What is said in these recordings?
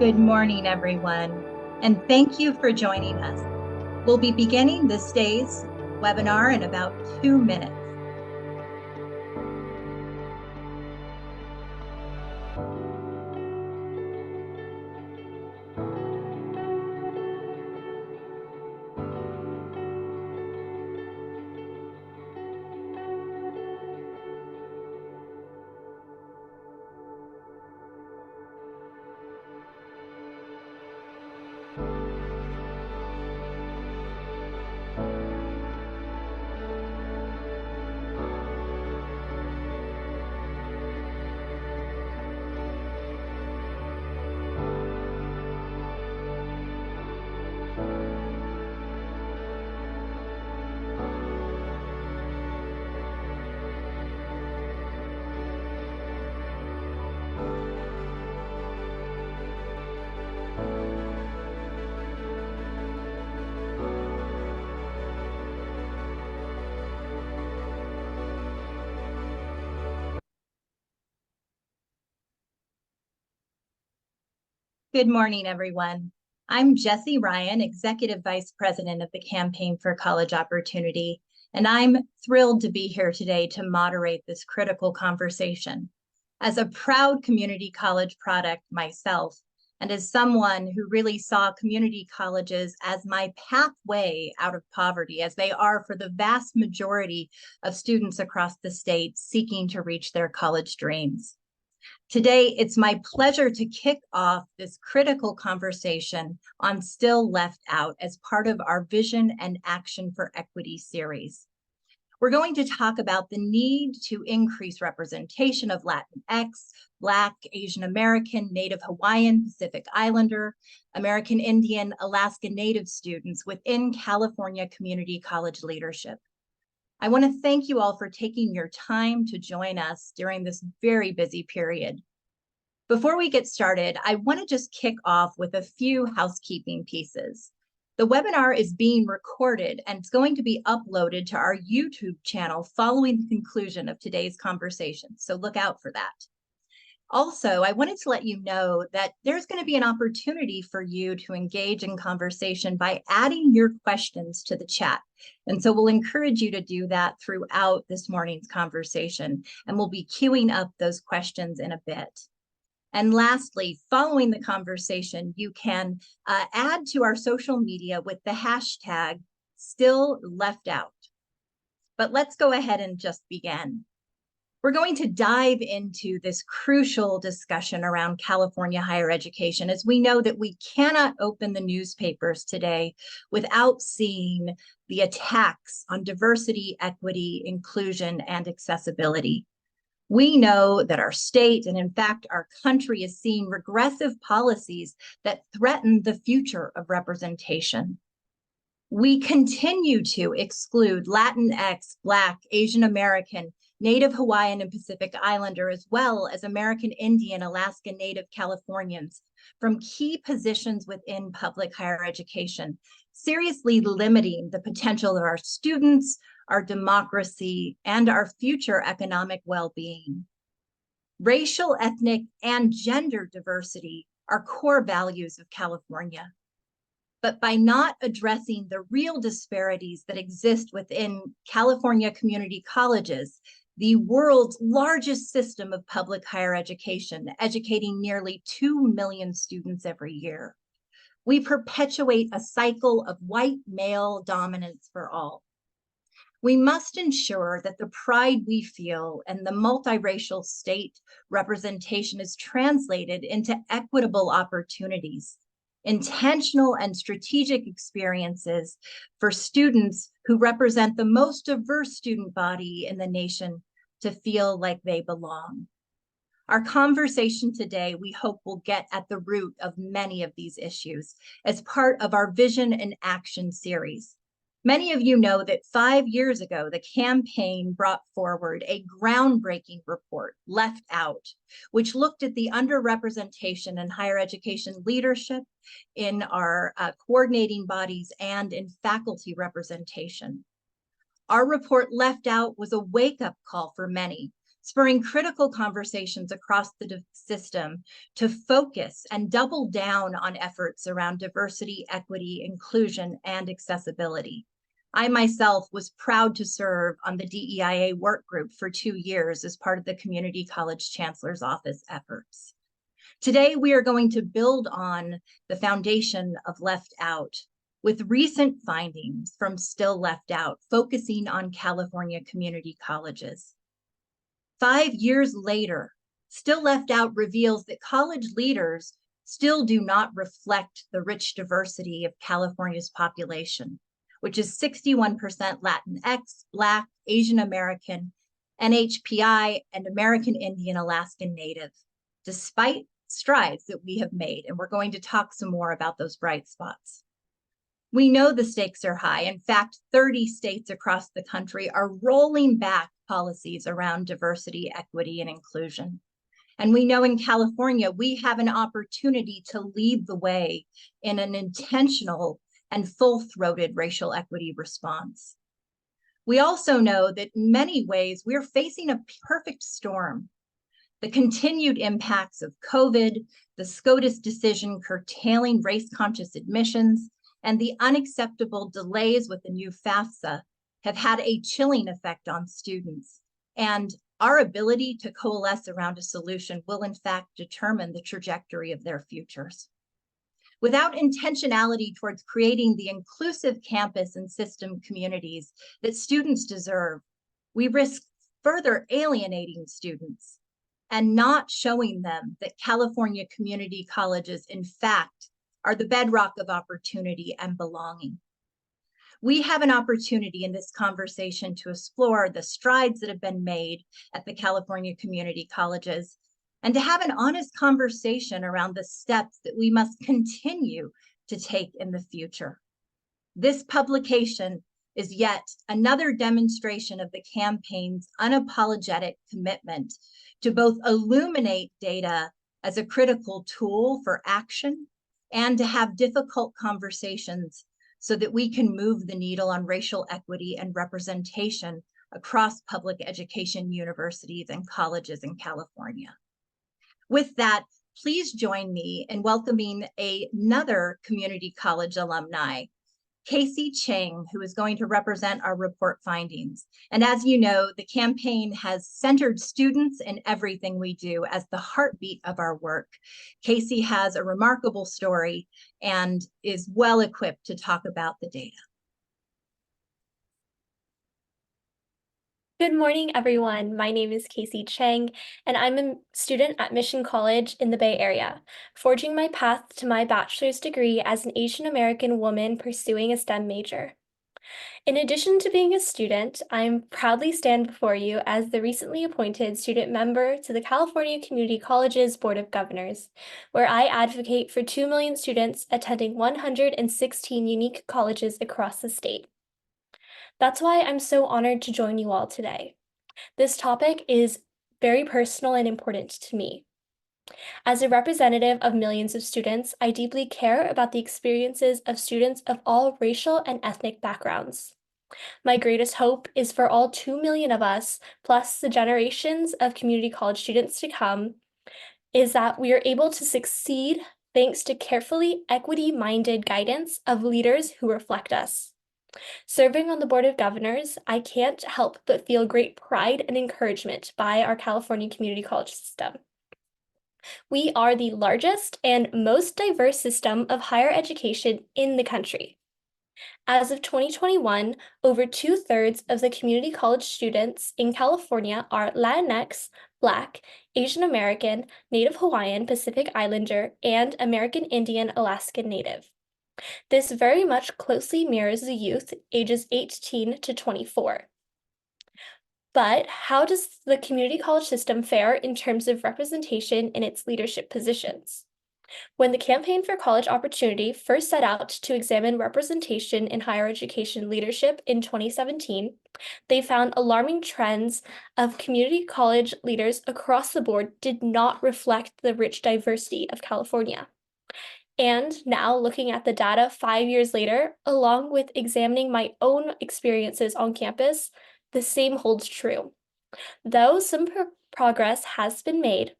Good morning, everyone, and thank you for joining us. We'll be beginning this day's webinar in about 2 minutes. Good morning, everyone. I'm Jessie Ryan, Executive Vice President of the Campaign for College Opportunity, and I'm thrilled to be here today to moderate this critical conversation. As a proud community college product myself, and as someone who really saw community colleges as my pathway out of poverty, as they are for the vast majority of students across the state seeking to reach their college dreams. Today, it's my pleasure to kick off this critical conversation on Still Left Out as part of our Vision and Action for Equity series. We're going to talk about the need to increase representation of Latinx, Black, Asian American, Native Hawaiian, Pacific Islander, American Indian, Alaska Native students within California community college leadership. I want to thank you all for taking your time to join us during this very busy period. Before we get started, I want to just kick off with a few housekeeping pieces. The webinar is being recorded and it's going to be uploaded to our YouTube channel following the conclusion of today's conversation, so look out for that. Also, I wanted to let you know that there's going to be an opportunity for you to engage in conversation by adding your questions to the chat. And so we'll encourage you to do that throughout this morning's conversation, and we'll be queuing up those questions in a bit. And lastly, following the conversation, you can add to our social media with the hashtag #StillLeftOut. But let's go ahead and just begin. We're going to dive into this crucial discussion around California higher education, as we know that we cannot open the newspapers today without seeing the attacks on diversity, equity, inclusion, and accessibility. We know that our state, and in fact, our country, is seeing regressive policies that threaten the future of representation. We continue to exclude Latinx, Black, Asian American, Native Hawaiian and Pacific Islander, as well as American Indian, Alaska Native Californians from key positions within public higher education, seriously limiting the potential of our students, our democracy, and our future economic well-being. Racial, ethnic, and gender diversity are core values of California. But by not addressing the real disparities that exist within California community colleges, the world's largest system of public higher education, educating nearly 2 million students every year, we perpetuate a cycle of white male dominance for all. We must ensure that the pride we feel and the multiracial state representation is translated into equitable opportunities, intentional and strategic experiences for students who represent the most diverse student body in the nation to feel like they belong. Our conversation today, we hope, will get at the root of many of these issues as part of our Vision and Action series. Many of you know that 5 years ago, the campaign brought forward a groundbreaking report, Left Out, which looked at the underrepresentation in higher education leadership, in our coordinating bodies, and in faculty representation. Our report, Left Out, was a wake-up call for many spurring critical conversations across the system to focus and double down on efforts around diversity, equity, inclusion, and accessibility. I myself was proud to serve on the DEIA work group for 2 years as part of the Community College Chancellor's Office efforts. Today, we are going to build on the foundation of Left Out with recent findings from Still Left Out, focusing on California community colleges. 5 years later, Still Left Out reveals that college leaders still do not reflect the rich diversity of California's population, which is 61% Latinx, Black, Asian American, NHPI, and American Indian Alaskan Native, despite strides that we have made. And we're going to talk some more about those bright spots. We know the stakes are high. In fact, 30 states across the country are rolling back policies around diversity, equity, and inclusion. And we know in California, we have an opportunity to lead the way in an intentional and full-throated racial equity response. We also know that in many ways, we're facing a perfect storm. The continued impacts of COVID, the SCOTUS decision curtailing race-conscious admissions, and the unacceptable delays with the new FAFSA have had a chilling effect on students. And our ability to coalesce around a solution will in fact determine the trajectory of their futures. Without intentionality towards creating the inclusive campus and system communities that students deserve, we risk further alienating students and not showing them that California community colleges, in fact, are the bedrock of opportunity and belonging. We have an opportunity in this conversation to explore the strides that have been made at the California community colleges and to have an honest conversation around the steps that we must continue to take in the future. This publication is yet another demonstration of the campaign's unapologetic commitment to both illuminate data as a critical tool for action and to have difficult conversations so that we can move the needle on racial equity and representation across public education universities and colleges in California. With that, please join me in welcoming another community college alumni, Casey Chang, who is going to represent our report findings. And as you know, the campaign has centered students in everything we do as the heartbeat of our work. Casey has a remarkable story and is well equipped to talk about the data. Good morning, everyone. My name is Casey Chang, and I'm a student at Mission College in the Bay Area, forging my path to my bachelor's degree as an Asian American woman pursuing a STEM major. In addition to being a student, I'm proudly stand before you as the recently appointed student member to the California Community Colleges Board of Governors, where I advocate for 2 million students attending 116 unique colleges across the state. That's why I'm so honored to join you all today. This topic is very personal and important to me. As a representative of millions of students, I deeply care about the experiences of students of all racial and ethnic backgrounds. My greatest hope is for all 2 million of us, plus the generations of community college students to come, is that we are able to succeed thanks to carefully equity-minded guidance of leaders who reflect us. Serving on the Board of Governors, I can't help but feel great pride and encouragement by our California community college system. We are the largest and most diverse system of higher education in the country. As of 2021, over 2/3 of the community college students in California are Latinx, Black, Asian American, Native Hawaiian, Pacific Islander, and American Indian Alaskan Native. This very much closely mirrors the youth ages 18 to 24. But how does the community college system fare in terms of representation in its leadership positions? When the Campaign for College Opportunity first set out to examine representation in higher education leadership in 2017, they found alarming trends of community college leaders across the board did not reflect the rich diversity of California. And now, looking at the data 5 years later, along with examining my own experiences on campus, the same holds true. Though some progress has been made,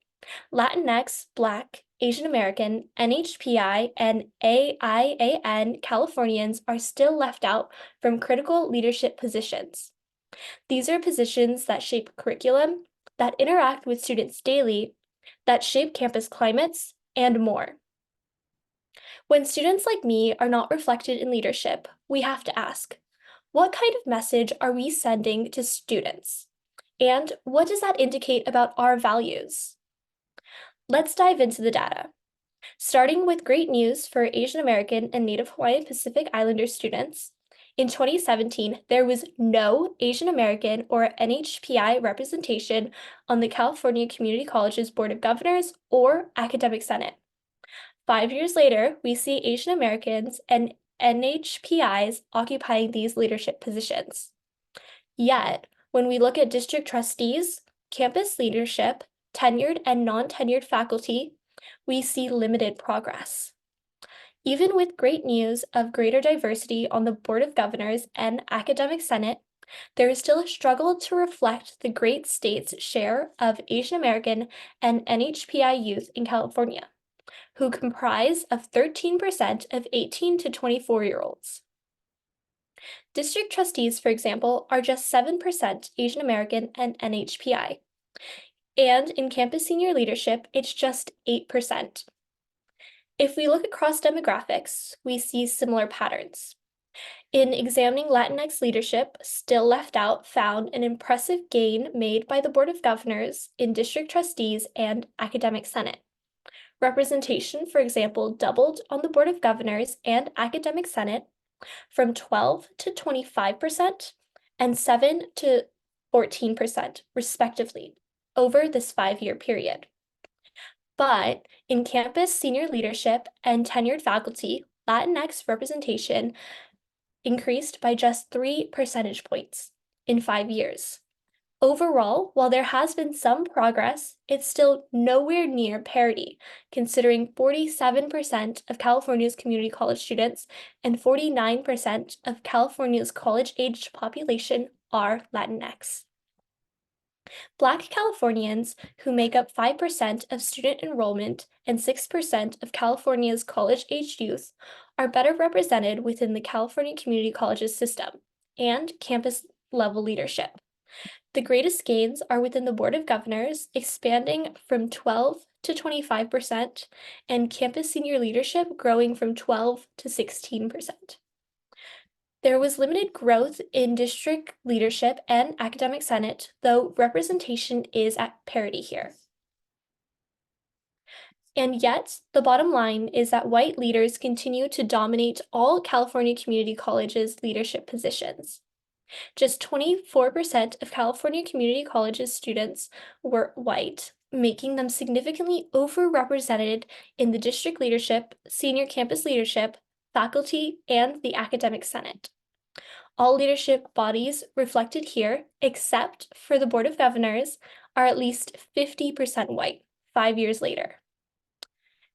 Latinx, Black, Asian American, NHPI, and AIAN Californians are still left out from critical leadership positions. These are positions that shape curriculum, that interact with students daily, that shape campus climates, and more. When students like me are not reflected in leadership, we have to ask, what kind of message are we sending to students? And what does that indicate about our values? Let's dive into the data. Starting with great news for Asian American and Native Hawaiian Pacific Islander students, in 2017, there was no Asian American or NHPI representation on the California Community College's Board of Governors or Academic Senate. 5 years later, we see Asian Americans and NHPIs occupying these leadership positions. Yet, when we look at district trustees, campus leadership, tenured and non-tenured faculty, we see limited progress. Even with great news of greater diversity on the Board of Governors and Academic Senate, there is still a struggle to reflect the great state's share of Asian American and NHPI youth in California, who comprise of 13% of 18 to 24-year-olds. District trustees, for example, are just 7% Asian American and NHPI. And in campus senior leadership, it's just 8%. If we look across demographics, we see similar patterns. In examining Latinx leadership, still left out found an impressive gain made by the Board of Governors in district trustees and academic senate. Representation, for example, doubled on the Board of Governors and academic senate from 12 to 25% and 7 to 14%, respectively, over this 5-year period. But in campus senior leadership and tenured faculty, Latinx representation increased by just 3 percentage points in 5 years. Overall, while there has been some progress, it's still nowhere near parity, considering 47% of California's community college students and 49% of California's college-aged population are Latinx. Black Californians, who make up 5% of student enrollment and 6% of California's college-aged youth, are better represented within the California Community Colleges system and campus-level leadership. The greatest gains are within the Board of Governors, expanding from 12 to 25%, and campus senior leadership growing from 12 to 16%. There was limited growth in district leadership and academic senate, though representation is at parity here. And yet, the bottom line is that white leaders continue to dominate all California community colleges' leadership positions. Just 24% of California community colleges students were white, making them significantly overrepresented in the district leadership, senior campus leadership, faculty, and the academic senate. All leadership bodies reflected here, except for the Board of Governors, are at least 50% white 5 years later.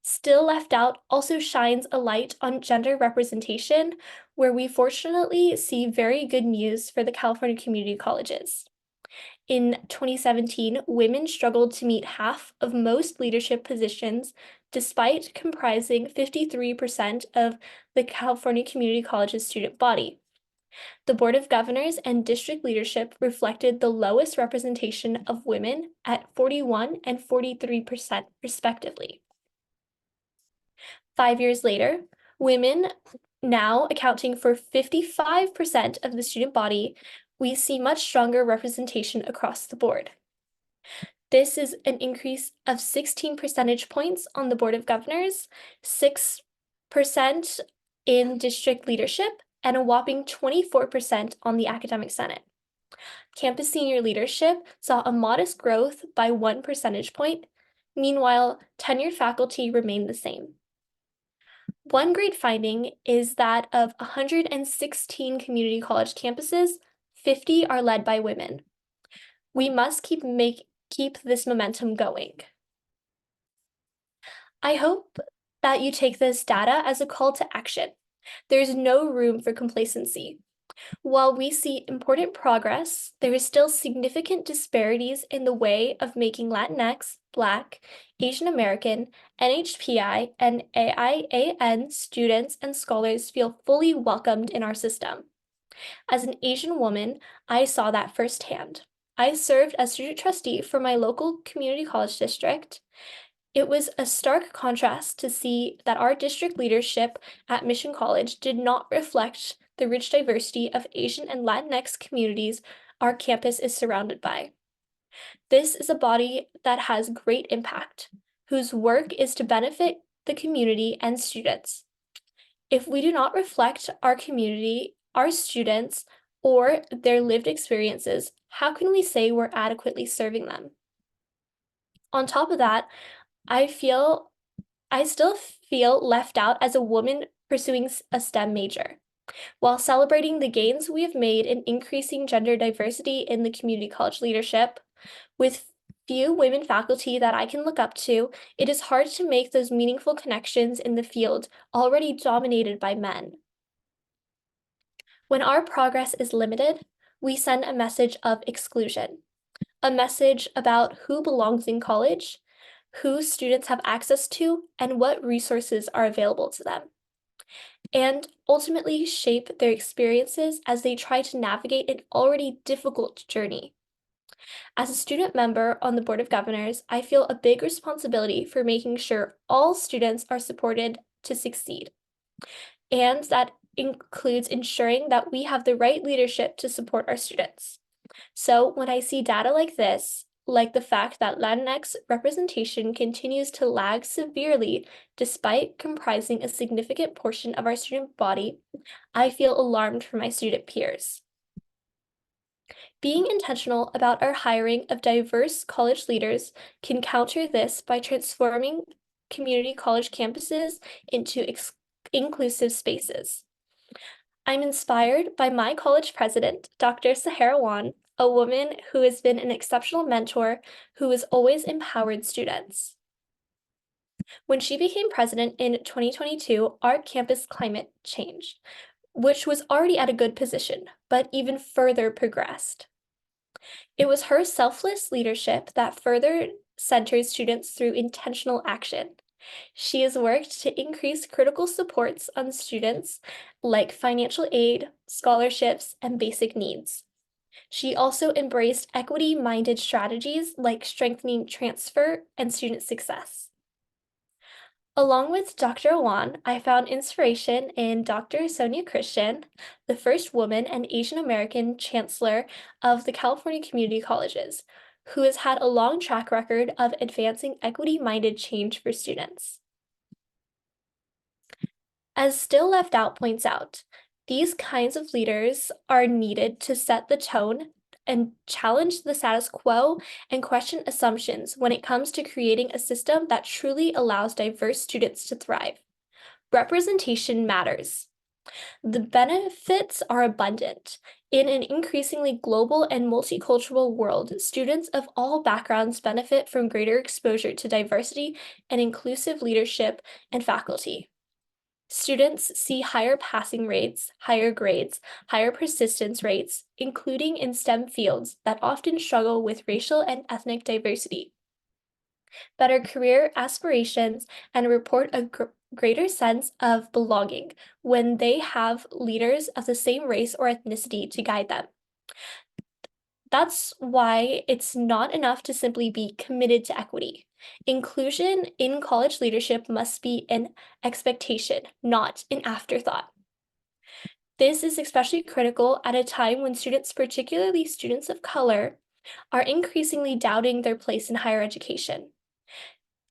Still left out also shines a light on gender representation, where we fortunately see very good news for the California community colleges. In 2017, women struggled to meet half of most leadership positions, despite comprising 53% of the California community colleges student body. The Board of Governors and district leadership reflected the lowest representation of women at 41 and 43%, respectively. 5 years later, women now accounting for 55% of the student body, we see much stronger representation across the board. This is an increase of 16 percentage points on the Board of Governors, 6% in district leadership, and a whopping 24% on the academic senate. Campus senior leadership saw a modest growth by 1 percentage point. Meanwhile, tenured faculty remained the same. One great finding is that of 116 community college campuses, 50 are led by women. We must keep this momentum going. I hope that you take this data as a call to action. There's no room for complacency. While we see important progress, there is still significant disparities in the way of making Latinx, Black, Asian American, NHPI, and AIAN students and scholars feel fully welcomed in our system. As an Asian woman, I saw that firsthand. I served as student trustee for my local community college district. It was a stark contrast to see that our district leadership at Mission College did not reflect the rich diversity of Asian and Latinx communities our campus is surrounded by. This is a body that has great impact, whose work is to benefit the community and students. If we do not reflect our community, our students, or their lived experiences, how can we say we're adequately serving them? On top of that, I still feel left out as a woman pursuing a STEM major. While celebrating the gains we have made in increasing gender diversity in the community college leadership, with few women faculty that I can look up to, it is hard to make those meaningful connections in the field already dominated by men. When our progress is limited, we send a message of exclusion, a message about who belongs in college, who students have access to, and what resources are available to them, and ultimately shape their experiences as they try to navigate an already difficult journey. As a student member on the Board of Governors, I feel a big responsibility for making sure all students are supported to succeed. And that includes ensuring that we have the right leadership to support our students. So when I see data like this, like the fact that Latinx representation continues to lag severely despite comprising a significant portion of our student body, I feel alarmed for my student peers. Being intentional about our hiring of diverse college leaders can counter this by transforming community college campuses into inclusive spaces. I'm inspired by my college president, Dr. Sahara Wan, a woman who has been an exceptional mentor who has always empowered students. When she became president in 2022, our campus climate changed, which was already at a good position, but even further progressed. It was her selfless leadership that further centered students through intentional action. She has worked to increase critical supports on students like financial aid, scholarships, and basic needs. She also embraced equity-minded strategies like strengthening transfer and student success. Along with Dr. Wan, I found inspiration in Dr. Sonia Christian, the first woman and Asian American chancellor of the California Community Colleges, who has had a long track record of advancing equity-minded change for students. As Still Left Out points out, these kinds of leaders are needed to set the tone and challenge the status quo and question assumptions when it comes to creating a system that truly allows diverse students to thrive. Representation matters. The benefits are abundant. In an increasingly global and multicultural world, students of all backgrounds benefit from greater exposure to diversity and inclusive leadership and faculty. Students see higher passing rates, higher grades, higher persistence rates, including in STEM fields that often struggle with racial and ethnic diversity, better career aspirations, and report a greater sense of belonging when they have leaders of the same race or ethnicity to guide them. That's why it's not enough to simply be committed to equity. Inclusion in college leadership must be an expectation, not an afterthought. This is especially critical at a time when students, particularly students of color, are increasingly doubting their place in higher education.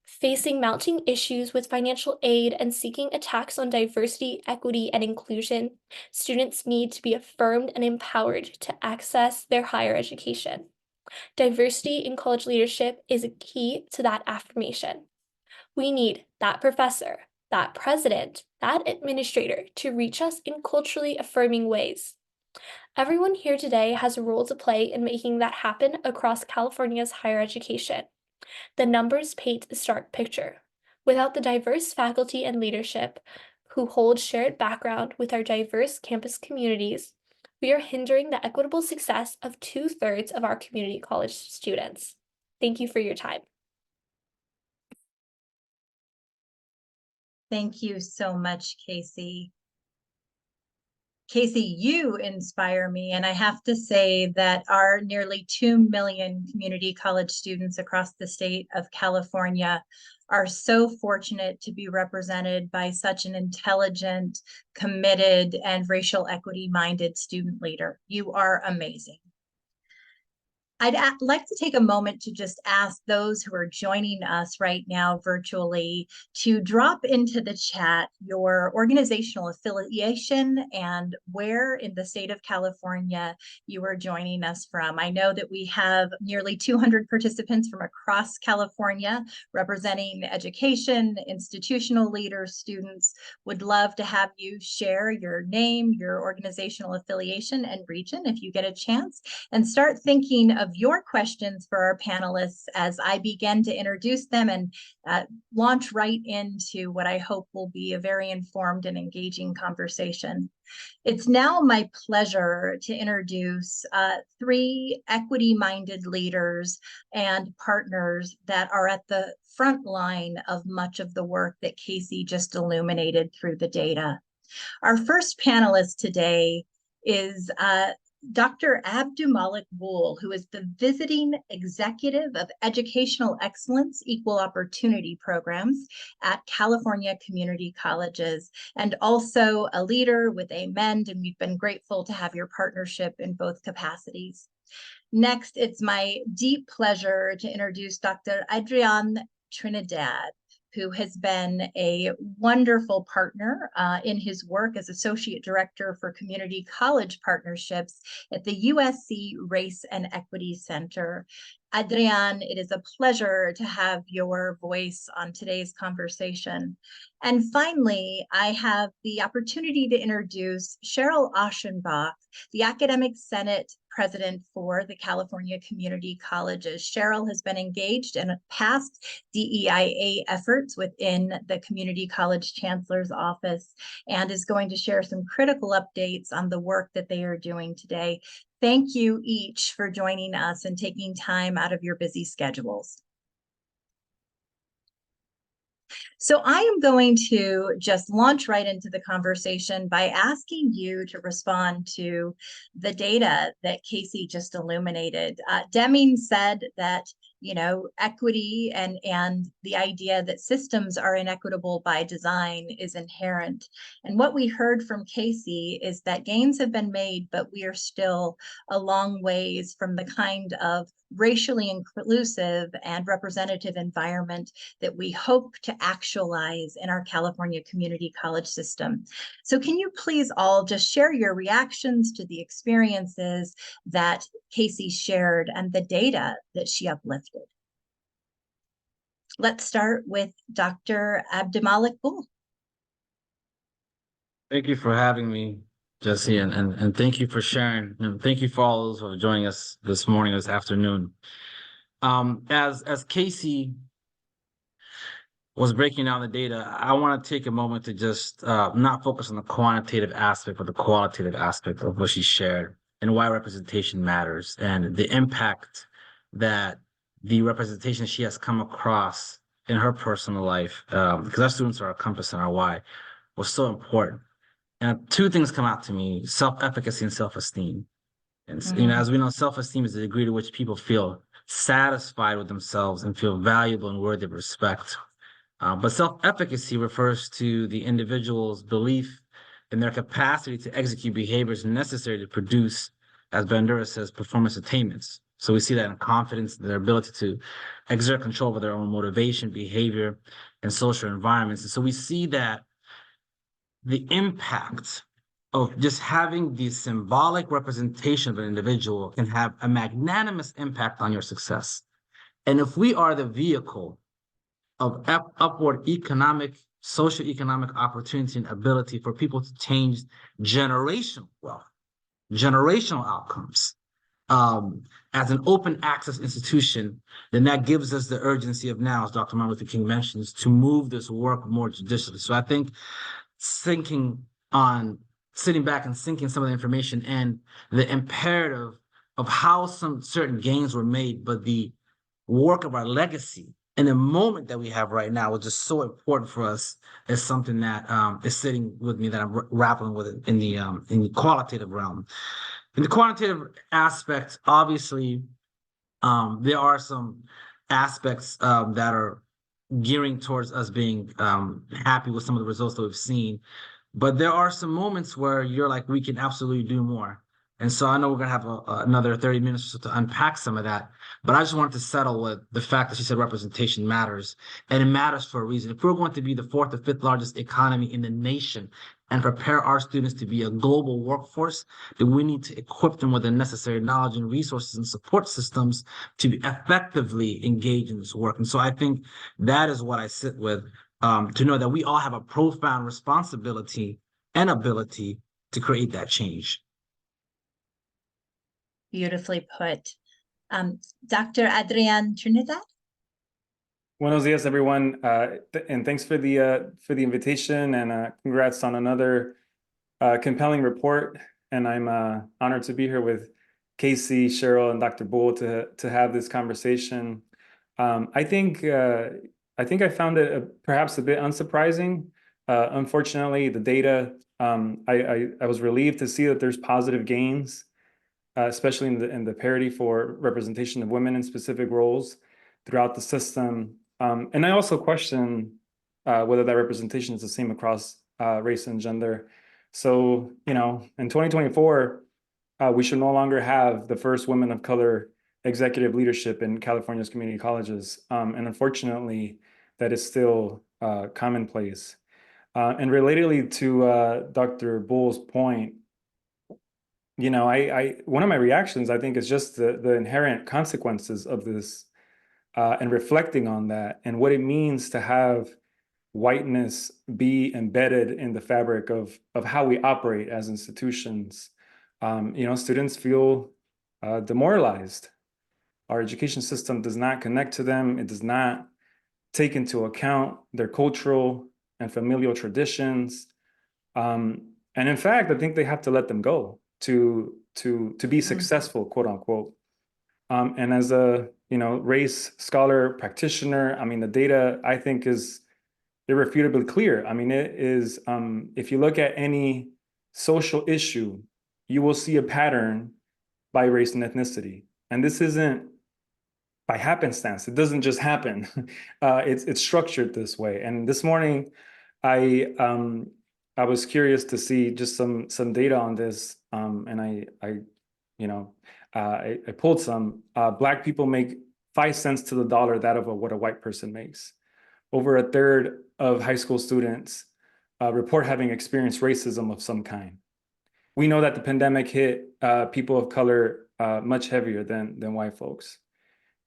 Facing mounting issues with financial aid and seeking attacks on diversity, equity, and inclusion, students need to be affirmed and empowered to access their higher education. Diversity in college leadership is a key to that affirmation. We need that professor, that president, that administrator to reach us in culturally affirming ways. Everyone here today has a role to play in making that happen across California's higher education. The numbers paint a stark picture. Without the diverse faculty and leadership who hold shared background with our diverse campus communities, We are hindering the equitable success of 2/3 of our community college students. Thank you for your time. Thank you so much, Casey. Casey, you inspire me, and I have to say that our nearly 2 million community college students across the state of California are so fortunate to be represented by such an intelligent, committed, and racial equity-minded student leader. You are amazing. I'd like to take a moment to just ask those who are joining us right now virtually to drop into the chat your organizational affiliation and where in the state of California you are joining us from. I know that we have nearly 200 participants from across California representing education, institutional leaders, students. Would love to have you share your name, your organizational affiliation, and region if you get a chance, and start thinking of your questions for our panelists as I begin to introduce them and launch right into what I hope will be a very informed and engaging conversation. It's now my pleasure to introduce three equity-minded leaders and partners that are at the front line of much of the work that Casey just illuminated through the data. Our first panelist today is Dr. Abdimalik Buul, who is the Visiting Executive of Educational Excellence Equal Opportunity Programs at California Community Colleges, and also a leader with AMEND, and we've been grateful to have your partnership in both capacities. Next, it's my deep pleasure to introduce Dr. Adrian Trinidad, who has been a wonderful partner in his work as Associate Director for Community College Partnerships at the USC Race and Equity Center. Adrian, it is a pleasure to have your voice on today's conversation. And finally, I have the opportunity to introduce Cheryl Aschenbach, the Academic Senate President for the California Community Colleges. Cheryl has been engaged in past DEIA efforts within the Community College Chancellor's office and is going to share some critical updates on the work that they are doing today. Thank you each for joining us and taking time out of your busy schedules. So I am going to just launch right into the conversation by asking you to respond to the data that Casey just illuminated. Deming said that, you know, equity and the idea that systems are inequitable by design is inherent. And what we heard from Casey is that gains have been made, but we are still a long ways from the kind of racially inclusive and representative environment that we hope to actualize in our California community college system. So can you please all just share your reactions to the experiences that Casey shared and the data that she uplifted? Let's start with Dr. Abdimalik Buul. Thank you for having me, Jessie, and thank you for sharing. And thank you for all those who are joining us this morning, this afternoon. As Casey was breaking down the data, I want to take a moment to just not focus on the quantitative aspect, but the qualitative aspect of what she shared and why representation matters and the impact that the representation she has come across in her personal life, because our students are our compass and our why, was so important. And two things come out to me: self-efficacy and self-esteem. And you know, as we know, self-esteem is the degree to which people feel satisfied with themselves and feel valuable and worthy of respect. But self-efficacy refers to the individual's belief in their capacity to execute behaviors necessary to produce, as Bandura says, performance attainments. So we see that in confidence, their ability to exert control over their own motivation, behavior, and social environments. And so we see that the impact of just having the symbolic representation of an individual can have a magnanimous impact on your success. And if we are the vehicle of upward economic, socioeconomic opportunity and ability for people to change generational wealth, generational outcomes, as an open access institution, then that gives us the urgency of now, as Dr. Martin Luther King mentions, to move this work more judiciously. So I think thinking on sitting back and sinking some of the information and the imperative of how some certain gains were made, but the work of our legacy and the moment that we have right now is just so important for us. Is something that is sitting with me that I'm grappling with in the qualitative realm. In the quantitative aspect, obviously, there are some aspects that are gearing towards us being happy with some of the results that we've seen. But there are some moments where you're like, we can absolutely do more. And so I know we're going to have another 30 minutes or so to unpack some of that. But I just wanted to settle with the fact that she said representation matters. And it matters for a reason. If we're going to be the fourth or fifth largest economy in the nation and prepare our students to be a global workforce, then we need to equip them with the necessary knowledge and resources and support systems to effectively engage in this work. And so I think that is what I sit with, to know that we all have a profound responsibility and ability to create that change. Beautifully put. Dr. Adrian, Trinidad? Buenos dias, everyone, and thanks for the invitation, and congrats on another compelling report. And I'm honored to be here with Casey, Cheryl, and Dr. Buul to have this conversation. I think I found it perhaps a bit unsurprising. Unfortunately, the data, I was relieved to see that there's positive gains, especially in the parity for representation of women in specific roles throughout the system. And I also question whether that representation is the same across race and gender. So, in 2024, we should no longer have the first women of color executive leadership in California's community colleges. And unfortunately, that is still commonplace. And relatedly to Dr. Bull's point, one of my reactions, I think, is just the inherent consequences of this, and reflecting on that and what it means to have whiteness be embedded in the fabric of how we operate as institutions. Students feel demoralized. Our education system does not connect to them. It does not take into account their cultural and familial traditions. And in fact, I think they have to let them go to be successful, quote unquote. And as a race scholar practitioner, I mean, the data I think is irrefutably clear. I mean, it is, if you look at any social issue, you will see a pattern by race and ethnicity. And this isn't by happenstance. It doesn't just happen. It's structured this way. And this morning, I was curious to see just some data on this, and I pulled some. Black people make 5 cents to the dollar that of what a white person makes. Over a third of high school students report having experienced racism of some kind. We know that the pandemic hit people of color much heavier than white folks.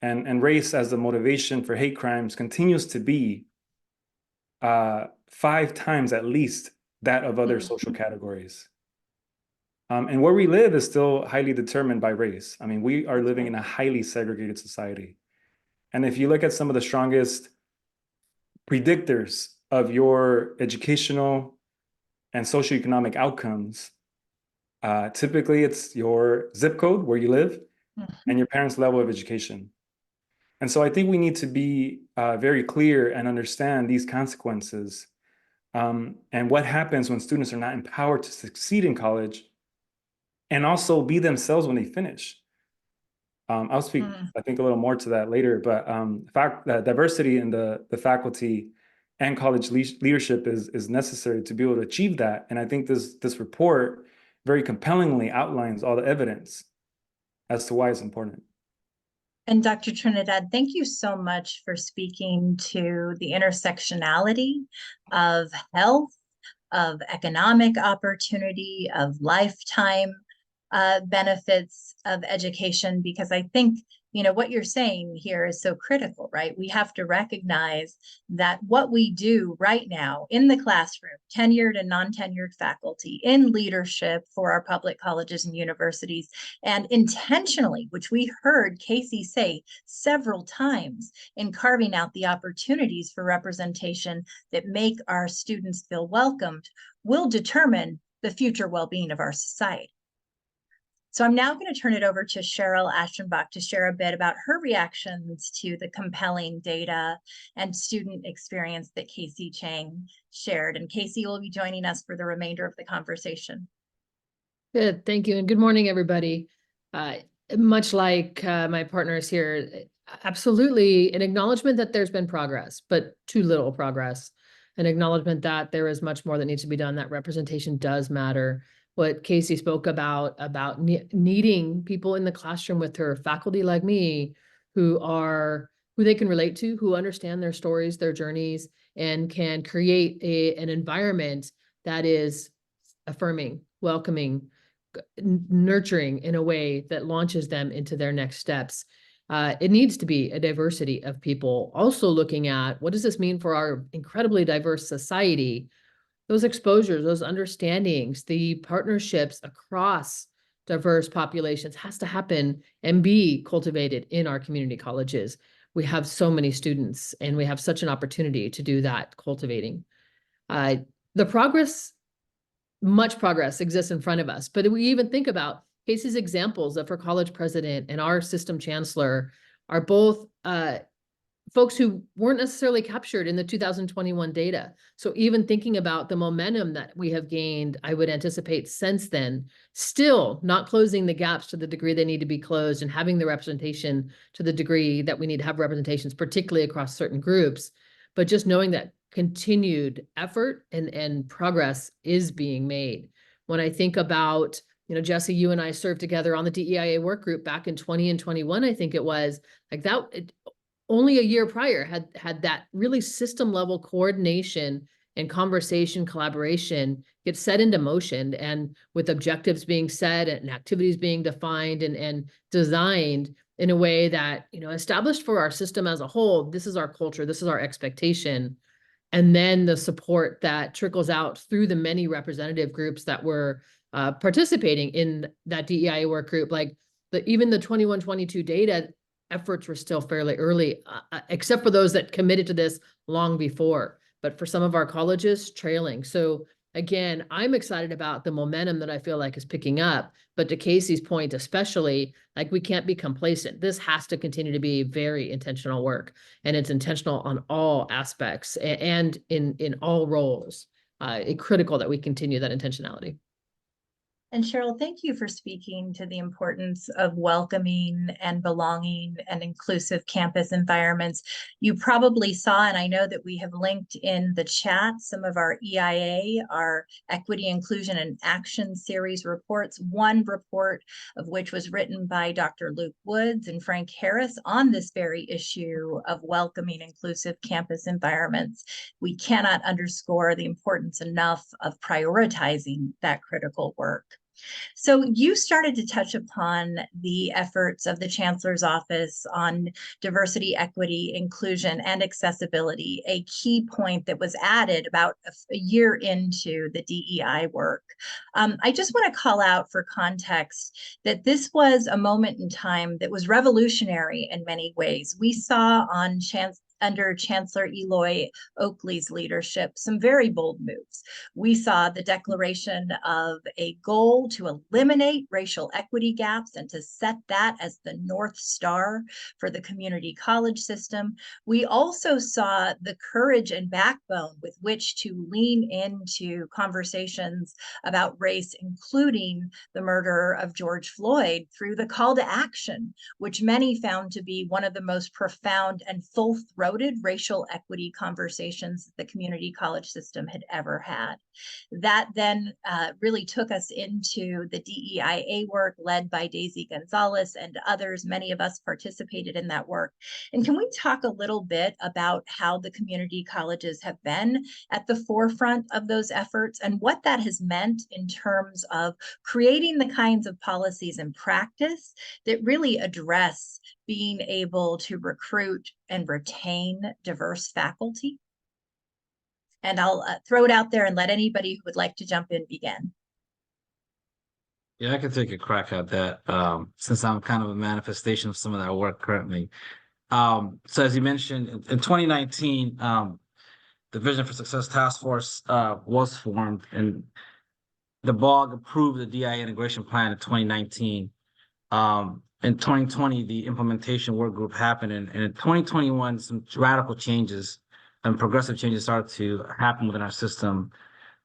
And race as the motivation for hate crimes continues to be 5 times at least that of other social categories. And where we live is still highly determined by race. I mean, we are living in a highly segregated society. And if you look at some of the strongest predictors of your educational and socioeconomic outcomes, typically it's your zip code, where you live, and your parents' level of education. And so I think we need to be very clear and understand these consequences, and what happens when students are not empowered to succeed in college and also be themselves when they finish. I'll speak, I think, a little more to that later, but diversity in the faculty and college leadership is necessary to be able to achieve that. And I think this report very compellingly outlines all the evidence as to why it's important. And Dr. Trinidad, thank you so much for speaking to the intersectionality of health, of economic opportunity, of lifetime benefits of education, because I think, what you're saying here is so critical, right? We have to recognize that what we do right now in the classroom, tenured and non-tenured faculty, in leadership for our public colleges and universities, and intentionally, which we heard Casey say several times, in carving out the opportunities for representation that make our students feel welcomed, will determine the future well-being of our society. So I'm now going to turn it over to Cheryl Aschenbach to share a bit about her reactions to the compelling data and student experience that Casey Chang shared. And Casey will be joining us for the remainder of the conversation. Good, thank you, and good morning, everybody. Much like my partners here, absolutely an acknowledgement that there's been progress, but too little progress. An acknowledgement that there is much more that needs to be done, that representation does matter. What Casey spoke about needing people in the classroom with her, faculty like me, who they can relate to, who understand their stories, their journeys, and can create an environment that is affirming, welcoming, nurturing in a way that launches them into their next steps. It needs to be a diversity of people. Also looking at what does this mean for our incredibly diverse society? Those exposures, those understandings, the partnerships across diverse populations has to happen and be cultivated in our community colleges. We have so many students and we have such an opportunity to do that cultivating. Much progress exists in front of us, but we even think about Casey's examples of her college president and our system chancellor are both folks who weren't necessarily captured in the 2021 data. So even thinking about the momentum that we have gained, I would anticipate since then, still not closing the gaps to the degree they need to be closed and having the representation to the degree that we need to have representations, particularly across certain groups, but just knowing that continued effort and progress is being made. When I think about, Jessie, you and I served together on the DEIA work group back in 20 and 21, I think it was like that. Only a year prior had that really system level coordination and conversation collaboration get set into motion, and with objectives being set and activities being defined and designed in a way that, established for our system as a whole. This is our culture, this is our expectation. And then the support that trickles out through the many representative groups that were participating in that DEIA work group, like even the 21-22 data efforts were still fairly early, except for those that committed to this long before. But for some of our colleges, trailing. So again, I'm excited about the momentum that I feel like is picking up. But to Casey's point, especially, like we can't be complacent. This has to continue to be very intentional work, and it's intentional on all aspects and in all roles. It's critical that we continue that intentionality. And Cheryl, thank you for speaking to the importance of welcoming and belonging and inclusive campus environments. You probably saw, and I know that we have linked in the chat, some of our EIA, our Equity, Inclusion, and Action series reports, one report of which was written by Dr. Luke Woods and Frank Harris on this very issue of welcoming inclusive campus environments. We cannot underscore the importance enough of prioritizing that critical work. So you started to touch upon the efforts of the Chancellor's Office on diversity, equity, inclusion, and accessibility, a key point that was added about a year into the DEI work. I just want to call out for context that this was a moment in time that was revolutionary in many ways. We saw under Chancellor Eloy Oakley's leadership, some very bold moves. We saw the declaration of a goal to eliminate racial equity gaps and to set that as the North Star for the community college system. We also saw the courage and backbone with which to lean into conversations about race, including the murder of George Floyd, through the call to action, which many found to be one of the most profound and full-throated racial equity conversations the community college system had ever had. That then really took us into the DEIA work led by Daisy Gonzalez and others. Many of us participated in that work. And can we talk a little bit about how the community colleges have been at the forefront of those efforts and what that has meant in terms of creating the kinds of policies and practice that really address being able to recruit and retain diverse faculty? And I'll throw it out there and let anybody who would like to jump in begin. Yeah, I could take a crack at that, since I'm kind of a manifestation of some of that work currently. So as you mentioned, in 2019, the Vision for Success Task Force was formed, and the BOG approved the DI integration plan in 2019. In 2020, the implementation work group happened, and in 2021, some radical changes and progressive changes started to happen within our system.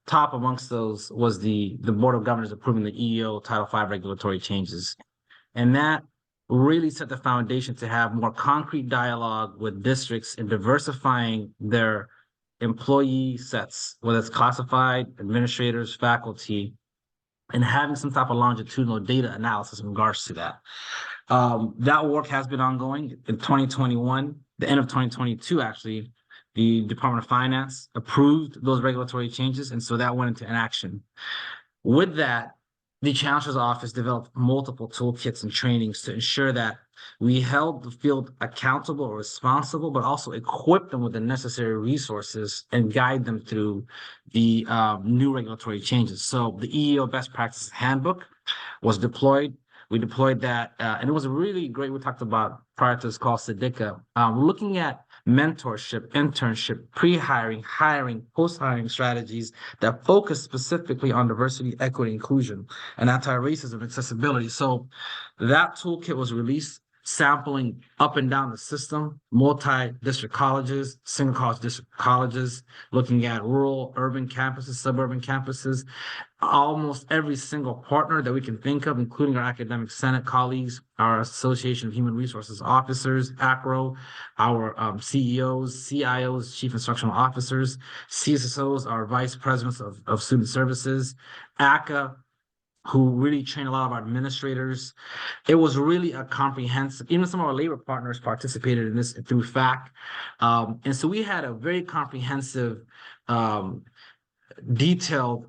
Top amongst those was the Board of Governors approving the EEO Title V regulatory changes. And that really set the foundation to have more concrete dialogue with districts in diversifying their employee sets, whether it's classified, administrators, faculty, and having some type of longitudinal data analysis in regards to that. That work has been ongoing. In 2021, the end of 2022, actually, the Department of Finance approved those regulatory changes, and so that went into action. With that, the Chancellor's office developed multiple toolkits and trainings to ensure that we held the field accountable or responsible, but also equip them with the necessary resources and guide them through the new regulatory changes. So the EEO Best Practices Handbook was deployed. We deployed that, and it was really great. We talked about prior to this call, Sidika, looking at mentorship, internship, pre-hiring, hiring, post-hiring strategies that focus specifically on diversity, equity, inclusion, and anti-racism accessibility. So that toolkit was released, sampling up and down the system, multi-district colleges, single college district colleges, looking at rural, urban campuses, suburban campuses, almost every single partner that we can think of, including our academic senate colleagues, our Association of Human Resources Officers, ACRO, our CEOs, CIOs, Chief Instructional Officers, CSSOs, our Vice Presidents of Student Services, ACA, who really train a lot of our administrators. It was really a comprehensive, even some of our labor partners participated in this through FAC. And so we had a very comprehensive, detailed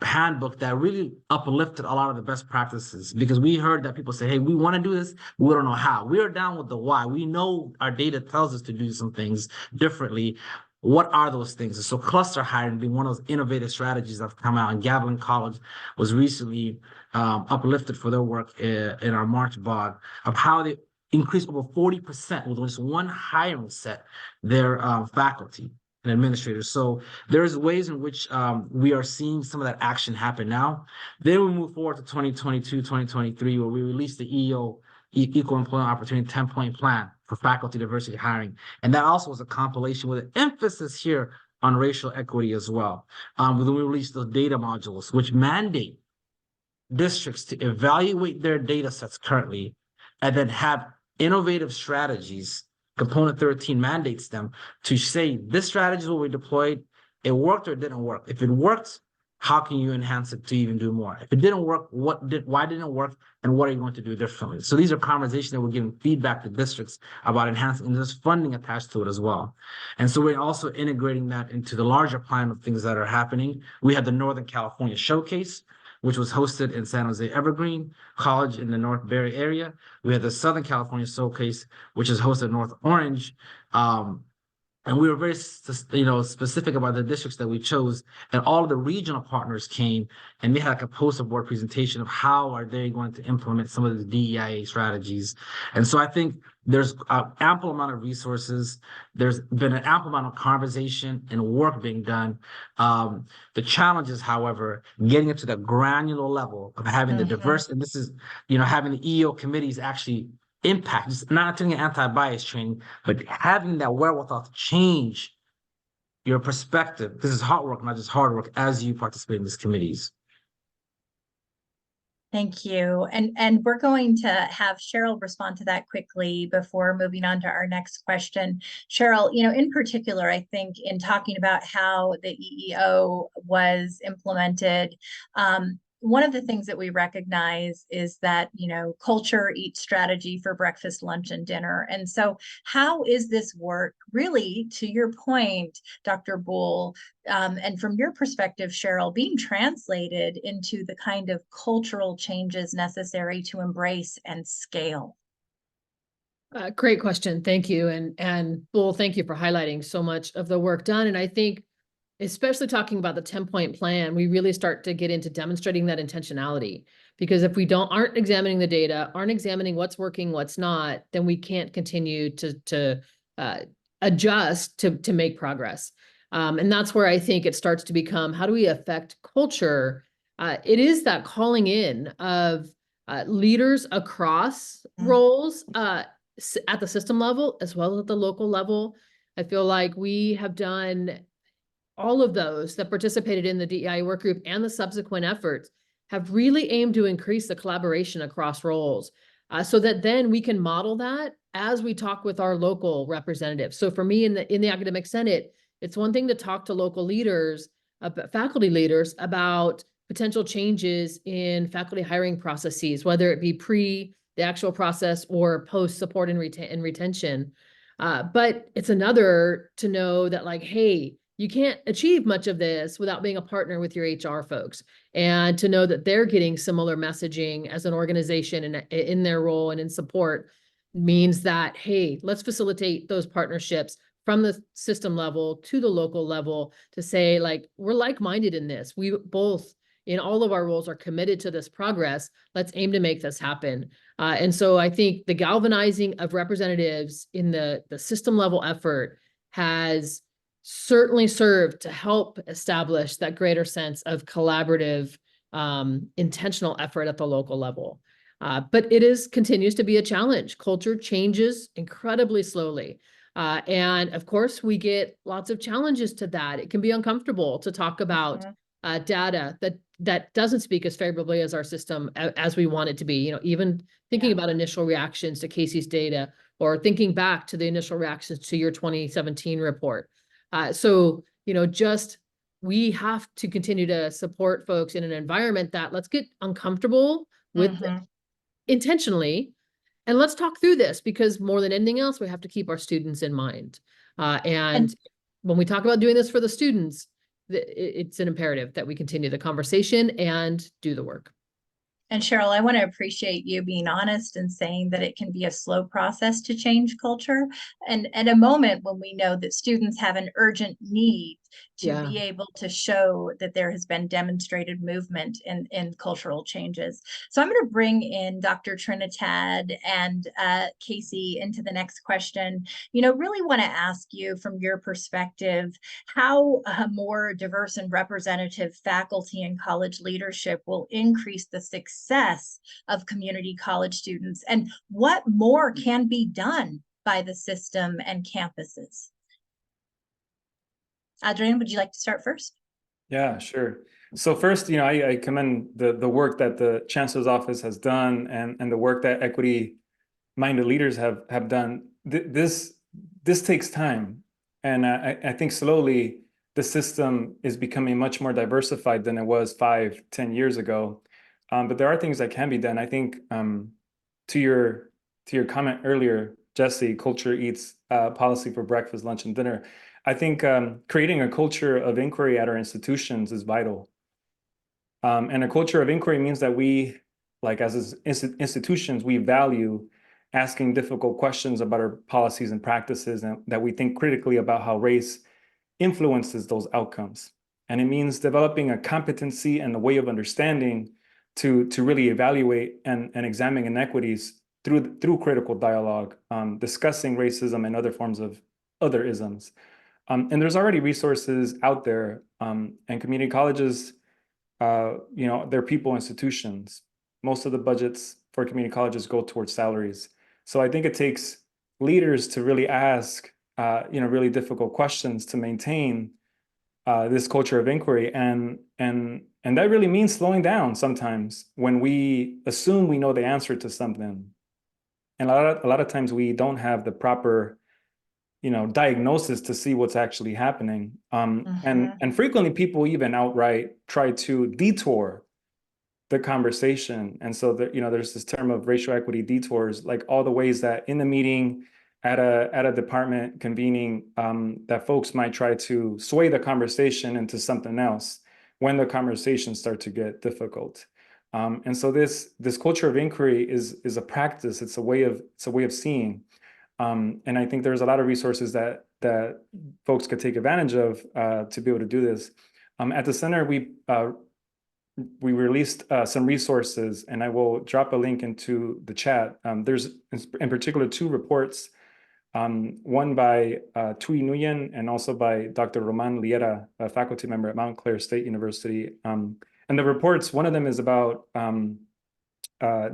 handbook that really uplifted a lot of the best practices, because we heard that people say, hey, we want to do this, we don't know how. We are down with the why. We know our data tells us to do some things differently. What are those things? And so cluster hiring being one of those innovative strategies that have come out, and Gavilan College was recently uplifted for their work in our March BOG of how they increased over 40% with just one hiring set their faculty and administrators. So there's ways in which we are seeing some of that action happen now. Then we move forward to 2022, 2023, where we released the EEO Equal Employment Opportunity 10-point plan for faculty diversity hiring. And that also was a compilation with an emphasis here on racial equity as well. Then we released those data modules, which mandate districts to evaluate their data sets currently and then have innovative strategies. Component 13 mandates them to say, this strategy is what we deployed. It worked or it didn't work. If it worked, how can you enhance it to even do more? If it didn't work, why didn't it work? And what are you going to do differently? So these are conversations that we're giving feedback to districts about enhancing, and there's funding attached to it as well. And so we're also integrating that into the larger plan of things that are happening. We had the Northern California Showcase, which was hosted in San Jose Evergreen College in the North Bay area. We had the Southern California Showcase, which is hosted in North Orange. And we were very, specific about the districts that we chose, and all of the regional partners came, and they had like a poster board presentation of how are they going to implement some of the DEIA strategies. And so I think there's an ample amount of resources. There's been an ample amount of conversation and work being done. The challenge is, however, getting it to the granular level of having the diverse, and this is, having the EEO committees actually impact, just not doing anti-bias training, but having that wherewithal to change your perspective. This is hard work, not just hard work, as you participate in these committees. Thank you. And we're going to have Cheryl respond to that quickly before moving on to our next question. Cheryl, in particular, I think in talking about how the EEO was implemented, one of the things that we recognize is that, culture eats strategy for breakfast, lunch, and dinner. And so how is this work really, to your point, Dr. Buul, and from your perspective, Cheryl, being translated into the kind of cultural changes necessary to embrace and scale? Great question. Thank you. And Buul, thank you for highlighting so much of the work done. And I think, especially talking about the 10-point plan, we really start to get into demonstrating that intentionality, because if we aren't examining the data, aren't examining what's working, what's not, then we can't continue to adjust to make progress. And that's where I think it starts to become, how do we affect culture It is that calling in of leaders across roles at the system level as well as at the local level. I feel like we have done all of those that participated in the DEI work group and the subsequent efforts have really aimed to increase the collaboration across roles so that then we can model that as we talk with our local representatives. So for me in the academic senate, it's one thing to talk to local leaders, faculty leaders about potential changes in faculty hiring processes, whether it be pre the actual process or post support and retention. But it's another to know that like, hey, you can't achieve much of this without being a partner with your HR folks, and to know that they're getting similar messaging as an organization and in their role and in support means that, hey, let's facilitate those partnerships from the system level to the local level to say, like, we're like-minded in this. We both, in all of our roles, are committed to this progress. Let's aim to make this happen. And so I think the galvanizing of representatives in the system level effort has certainly served to help establish that greater sense of collaborative, intentional effort at the local level. But it continues to be a challenge. Culture changes incredibly slowly. And of course, we get lots of challenges to that. It can be uncomfortable to talk about data that doesn't speak as favorably as our system as we want it to be. You know, even thinking about initial reactions to Casey's data, or thinking back to the initial reactions to your 2017 report. So, you know, we have to continue to support folks in an environment that let's get uncomfortable with intentionally. And let's talk through this, because more than anything else, we have to keep our students in mind. And when we talk about doing this for the students, it's an imperative that we continue the conversation and do the work. And Cheryl, I want to appreciate you being honest and saying that it can be a slow process to change culture. And at a moment when we know that students have an urgent need to be able to show that there has been demonstrated movement in cultural changes. So I'm going to bring in Dr. Trinidad and Casey into the next question. You know, really want to ask you from your perspective, how more diverse and representative faculty and college leadership will increase the success of community college students, and what more can be done by the system and campuses? Adrian, would you like to start first? Yeah, sure. So first, you know, I commend the work that the Chancellor's office has done, and the work that equity-minded leaders have done. This takes time, and I think slowly the system is becoming much more diversified than it was 5-10 years ago. But there are things that can be done. I think to your comment earlier, Jessie, culture eats policy for breakfast, lunch, and dinner. I think creating a culture of inquiry at our institutions is vital. And a culture of inquiry means that we, like as institutions, we value asking difficult questions about our policies and practices, and that we think critically about how race influences those outcomes. And it means developing a competency and a way of understanding to really evaluate and examine inequities through critical dialogue, discussing racism and other forms of other isms. And there's already resources out there, and community colleges, you know, they're people institutions. Most of the budgets for community colleges go towards salaries. So I think it takes leaders to really ask, you know, really difficult questions to maintain this culture of inquiry. And that really means slowing down sometimes when we assume we know the answer to something. And a lot of times we don't have the proper, you know, diagnosis to see what's actually happening. And frequently people even outright try to detour the conversation. And so that, you know, there's this term of racial equity detours, like all the ways that in the meeting at a department convening, that folks might try to sway the conversation into something else when the conversations start to get difficult. And so this culture of inquiry is a practice. It's a way of seeing. And I think there's a lot of resources that folks could take advantage of to be able to do this. At the center, we released some resources, and I will drop a link into the chat. There's in particular 2 reports, one by Thuy Nguyen and also by Dr. Roman Liera, a faculty member at Montclair State University. And And the reports, one of them is about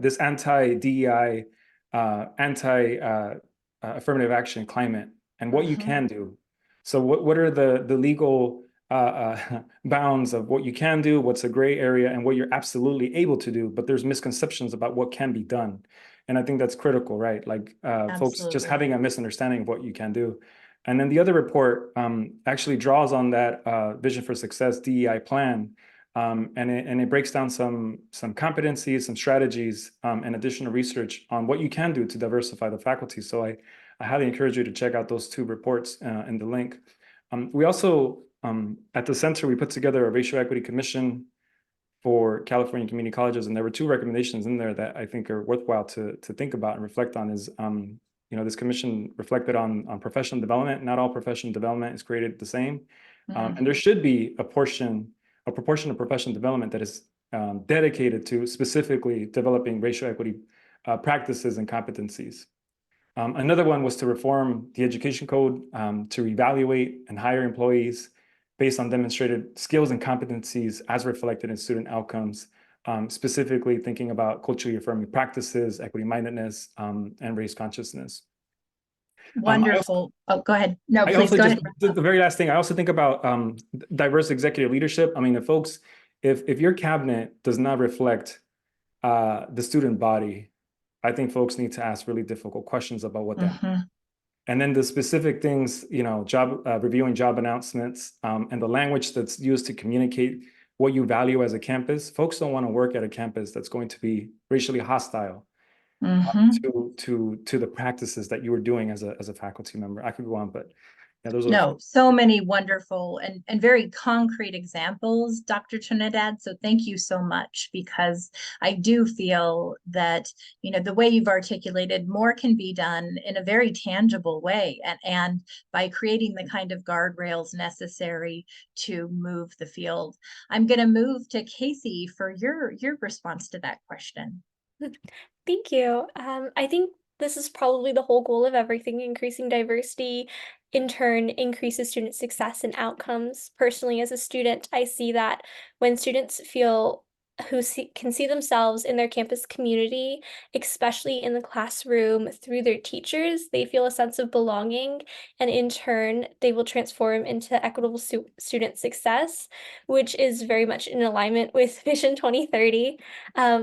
this anti-DEI, anti-affirmative action climate and what you can do. So what are the legal bounds of what you can do, what's a gray area, and what you're absolutely able to do, but there's misconceptions about what can be done. And I think that's critical, right? Like folks just having a misunderstanding of what you can do. And then the other report actually draws on that Vision for Success DEI plan, and it breaks down some competencies, some strategies, and additional research on what you can do to diversify the faculty. So I highly encourage you to check out those two reports in the link. We also, at the center, we put together a racial equity commission for California community colleges, and there were two recommendations in there that I think are worthwhile to think about and reflect on. Is this commission reflected on professional development. Not all professional development is created the same, and there should be a proportion of professional development that is dedicated to specifically developing racial equity practices and competencies. Another one was to reform the education code to evaluate and hire employees based on demonstrated skills and competencies as reflected in student outcomes, specifically thinking about culturally affirming practices, equity-mindedness, and race consciousness. Wonderful. Oh, go ahead. No, please go ahead. The very last thing, I also think about diverse executive leadership. I mean, if your cabinet does not reflect the student body, I think folks need to ask really difficult questions about what that means. And then the specific things, reviewing job announcements and the language that's used to communicate what you value as a campus. Folks don't want to work at a campus that's going to be racially hostile to the practices that you were doing as a faculty member. I could go on, but yeah, those are so many wonderful and very concrete examples, Dr. Trinidad. So thank you so much, because I do feel that, the way you've articulated, more can be done in a very tangible way, and by creating the kind of guardrails necessary to move the field. I'm going to move to Casey for your response to that question. Thank you. I think this is probably the whole goal of everything. Increasing diversity, in turn, increases student success and outcomes. Personally, as a student, I see that when students can see themselves in their campus community, especially in the classroom through their teachers, they feel a sense of belonging, and in turn, they will transform into equitable student success, which is very much in alignment with Vision 2030.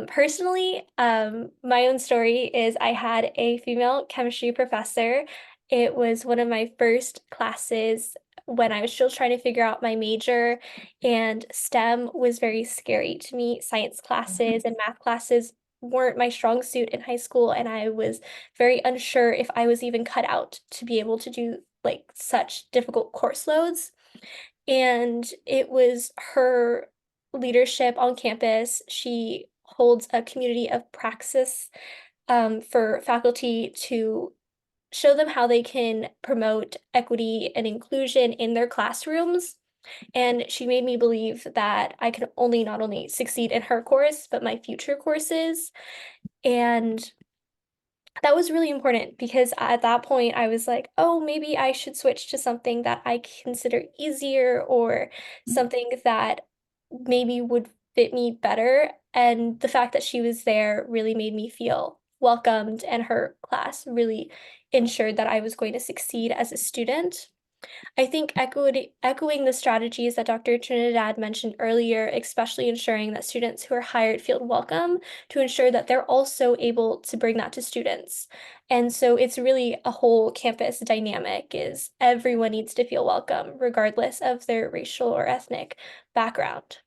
Personally, my own story is I had a female chemistry professor. It was one of my first classes when I was still trying to figure out my major, and STEM was very scary to me. Science classes and math classes weren't my strong suit in high school, and I was very unsure if I was even cut out to be able to do such difficult course loads. And it was her leadership on campus. She holds a community of praxis for faculty to show them how they can promote equity and inclusion in their classrooms. And she made me believe that I could not only succeed in her course, but my future courses. And that was really important, because at that point I was like, oh, maybe I should switch to something that I consider easier, or something that maybe would fit me better. And the fact that she was there really made me feel welcomed, and her class really ensured that I was going to succeed as a student. I think echoing the strategies that Dr. Trinidad mentioned earlier, especially ensuring that students who are hired feel welcome, to ensure that they're also able to bring that to students. And so it's really a whole campus dynamic, is everyone needs to feel welcome, regardless of their racial or ethnic background.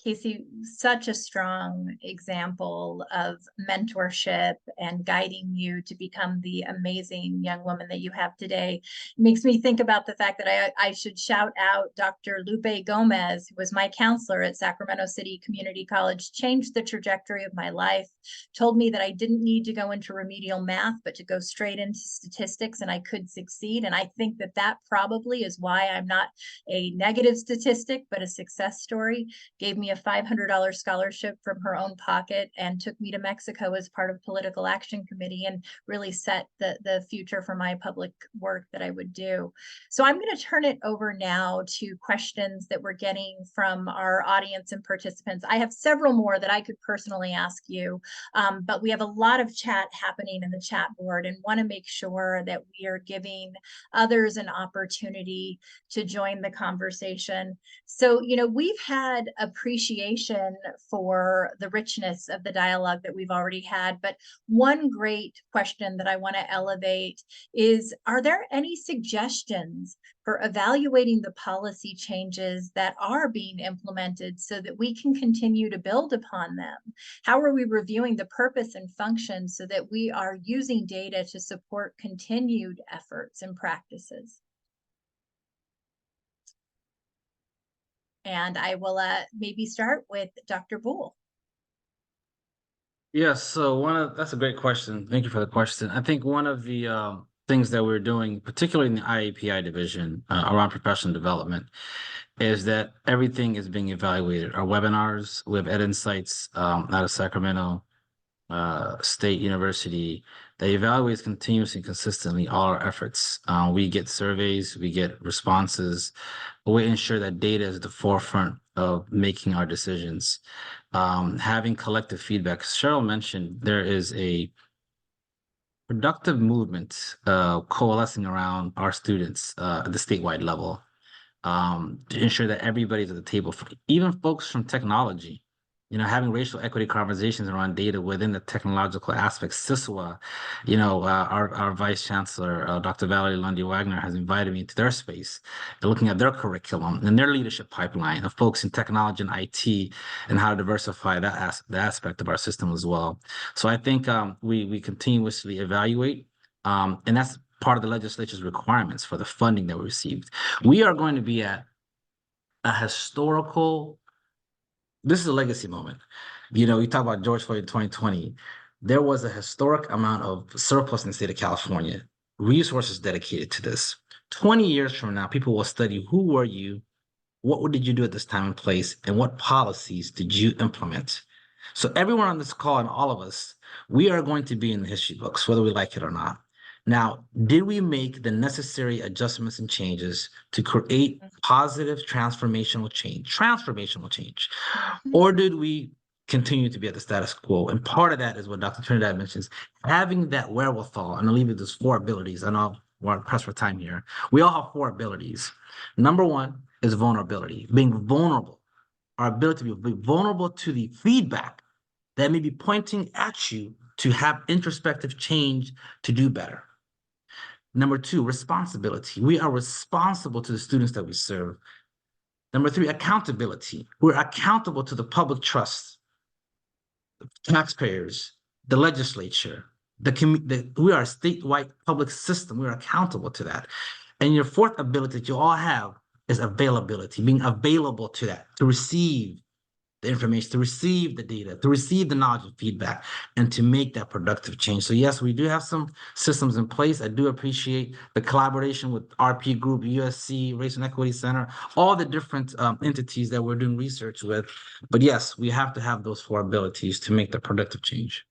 Casey, such a strong example of mentorship and guiding you to become the amazing young woman that you have today. It makes me think about the fact that I should shout out Dr. Lupe Gomez, who was my counselor at Sacramento City Community College, changed the trajectory of my life, told me that I didn't need to go into remedial math, but to go straight into statistics, and I could succeed. And I think that probably is why I'm not a negative statistic, but a success story. Gave me me a $500 scholarship from her own pocket and took me to Mexico as part of political action committee and really set the future for my public work that I would do. So I'm going to turn it over now to questions that we're getting from our audience and participants. I have several more that I could personally ask you, but we have a lot of chat happening in the chat board and want to make sure that we are giving others an opportunity to join the conversation. So, you know, we've had appreciation for the richness of the dialogue that we've already had, but one great question that I want to elevate is, are there any suggestions for evaluating the policy changes that are being implemented so that we can continue to build upon them? How are we reviewing the purpose and function so that we are using data to support continued efforts and practices? And I will maybe start with Dr. Buul. Yes, so that's a great question. Thank you for the question. I think one of the things that we're doing, particularly in the IAPI division around professional development, is that everything is being evaluated. Our webinars, we have Ed Insights out of Sacramento State University that evaluates continuously and consistently all our efforts. We get surveys, we get responses, but we ensure that data is at the forefront of making our decisions. Having collective feedback. Cheryl mentioned there is a productive movement coalescing around our students at the statewide level to ensure that everybody's at the table, even folks from technology. You know, having racial equity conversations around data within the technological aspects. CISWA, you know, our Vice Chancellor, Dr. Valerie Lundy Wagner, has invited me to their space. They're looking at their curriculum and their leadership pipeline of folks in technology and IT and how to diversify that the aspect of our system as well. So I think we continuously evaluate, and that's part of the legislature's requirements for the funding that we received. We are going to be at a historical. This is a legacy moment. You know, you talk about George Floyd in 2020. There was a historic amount of surplus in the state of California, resources dedicated to this. 20 years from now, people will study who were you, what did you do at this time and place, and what policies did you implement? So everyone on this call and all of us, we are going to be in the history books, whether we like it or not. Now, did we make the necessary adjustments and changes to create positive transformational change, or did we continue to be at the status quo? And part of that is what Dr. Trinidad mentions, having that wherewithal, and I'll leave you those 4 abilities, and I'll press for time here. We all have 4 abilities. Number 1 is vulnerability, being vulnerable, our ability to be vulnerable to the feedback that may be pointing at you to have introspective change to do better. Number 2, responsibility. We are responsible to the students that we serve. Number 3, accountability. We're accountable to the public trust, the taxpayers, the legislature, we are a statewide public system. We're accountable to that. And your 4th ability that you all have is availability, being available to that, to receive the information, to receive the data, to receive the knowledge and feedback, and to make that productive change. So yes, we do have some systems in place. I do appreciate the collaboration with RP Group, USC, Race and Equity Center, all the different entities that we're doing research with. But yes, we have to have those 4 abilities to make the productive change.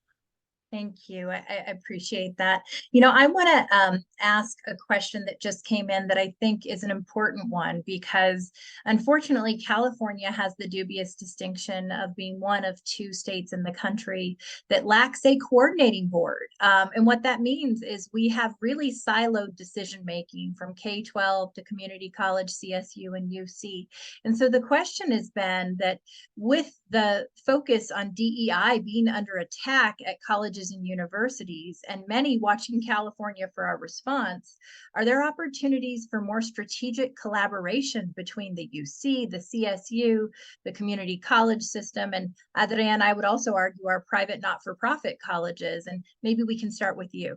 Thank you. I appreciate that. You know, I want to ask a question that just came in that I think is an important one, because unfortunately, California has the dubious distinction of being one of 2 states in the country that lacks a coordinating board. And what that means is we have really siloed decision-making from K-12 to community college, CSU, and UC. And so the question has been that with the focus on DEI being under attack at colleges and universities, and many watching California for our response, are there opportunities for more strategic collaboration between the UC, the CSU, the community college system, and Adrian, I would also argue our private not-for-profit colleges? And maybe we can start with you.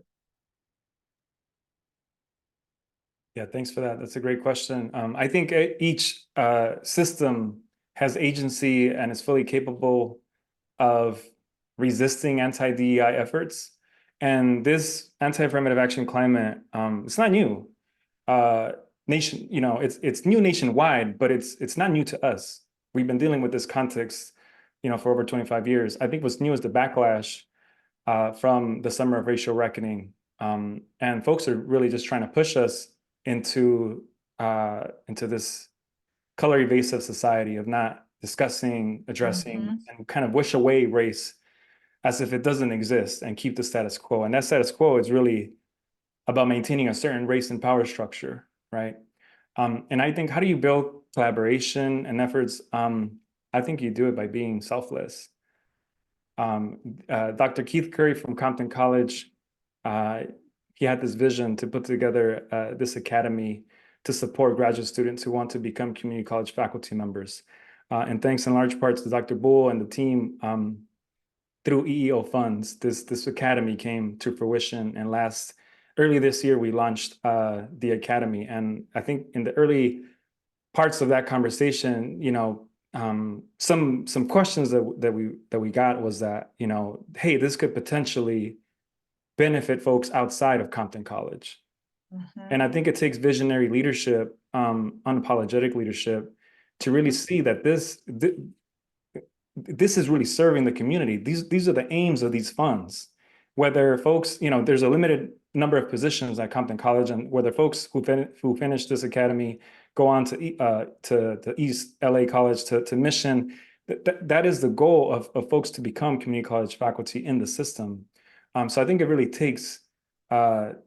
Yeah, thanks for that. That's a great question. I think each system has agency and is fully capable of resisting anti-DEI efforts. And this anti-affirmative action climate, it's not new. It's new nationwide, but it's not new to us. we've been dealing with this context, for over 25 years. I think what's new is the backlash from the summer of racial reckoning. And folks are really just trying to push us into this color evasive society of not discussing, addressing, and kind of wish away race as if it doesn't exist and keep the status quo. And that status quo is really about maintaining a certain race and power structure, right? And I think, how do you build collaboration and efforts? I think you do it by being selfless. Dr. Keith Curry from Compton College, he had this vision to put together this academy to support graduate students who want to become community college faculty members. And thanks in large part to Dr. Buul and the team, through EEO funds, this academy came to fruition. And early this year, we launched the academy. And I think in the early parts of that conversation, some questions that we got was that, hey, this could potentially benefit folks outside of Compton College. And I think it takes visionary leadership, unapologetic leadership, to really see that this is really serving the community. These are the aims of these funds. Whether folks, there's a limited number of positions at Compton College, and whether folks who finish this academy go on to East LA College, to Mission, that is the goal of folks to become community college faculty in the system. So I think it really takes, an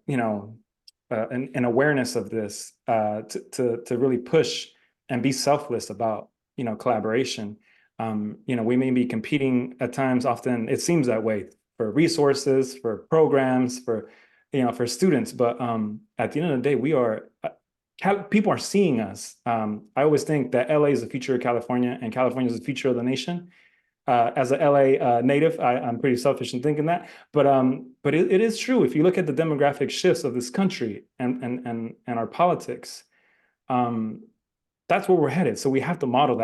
awareness of this to really push and be selfless about, collaboration. We may be competing at times, often it seems that way, for resources, for programs, for students. But at the end of the day, people are seeing us. I always think that LA is the future of California and California is the future of the nation. As a LA native, I'm pretty selfish in thinking that, but it is true. If you look at the demographic shifts of this country and our politics, that's where we're headed. So we have to model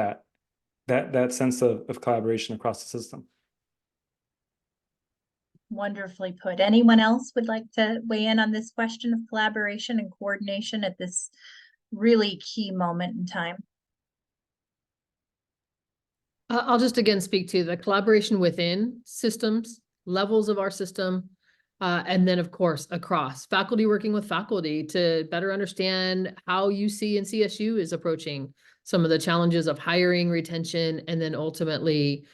that sense of collaboration across the system. Wonderfully put. Anyone else would like to weigh in on this question of collaboration and coordination at this really key moment in time? I'll just again speak to the collaboration within systems, levels of our system, and then of course across faculty, working with faculty to better understand how UC and CSU is approaching some of the challenges of hiring, retention, and then ultimately,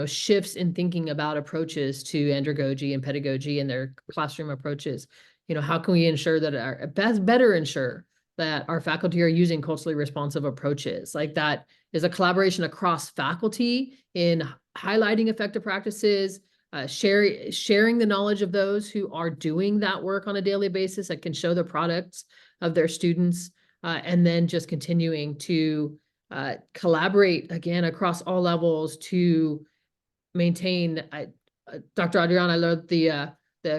shifts in thinking about approaches to andragogy and pedagogy and their classroom approaches. How can we ensure that better ensure that our faculty are using culturally responsive approaches? Like, that is a collaboration across faculty in highlighting effective practices, sharing the knowledge of those who are doing that work on a daily basis that can show the products of their students, and then just continuing to collaborate again across all levels to maintain. Dr. Adrian, I love the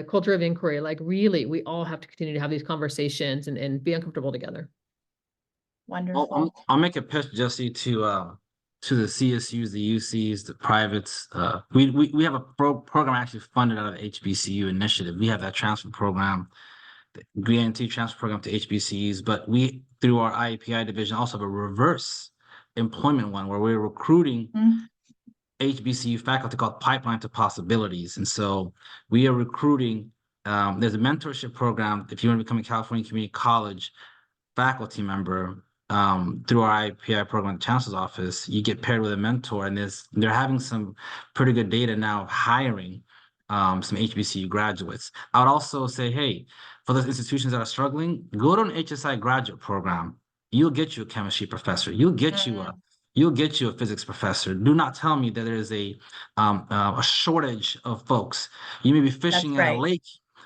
culture of inquiry. Like, really, we all have to continue to have these conversations and be uncomfortable together. Wonderful. I'll make a pitch, Jessie, to the CSUs, the UCs, the privates. We have a program actually funded out of the HBCU initiative. We have that transfer program, the guarantee transfer program to HBCUs, but we, through our IAPI division, also have a reverse employment one where we're recruiting HBCU faculty called Pipeline to Possibilities. And so we are recruiting, there's a mentorship program. If you want to become a California Community College faculty member, through our IPI program at the Chancellor's office, you get paired with a mentor, and they're having some pretty good data now of hiring some HBCU graduates. I would also say, hey, for those institutions that are struggling, go to an HSI graduate program. You'll get you a chemistry professor. You'll get you a physics professor. Do not tell me that there is a shortage of folks. You may be fishing at a lake,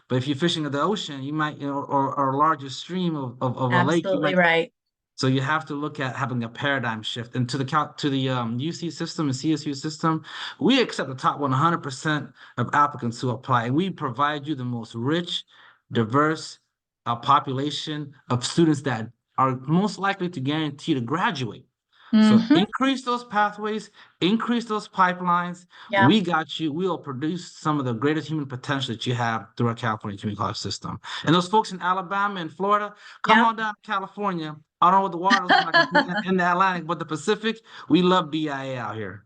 but if you're fishing at the ocean, you might, or a larger stream of a lake. Absolutely right. So you have to look at having a paradigm shift. And to the UC system and CSU system, we accept the top 100% of applicants who apply, and we provide you the most rich, diverse population of students that are most likely to guarantee to graduate. So increase those pathways, increase those pipelines. Yeah. We got you. We will produce some of the greatest human potential that you have through our California Community College system. And those folks in Alabama and Florida, come on down to California. I don't know what the water looks like in the Atlantic, but the Pacific, we love BIA out here.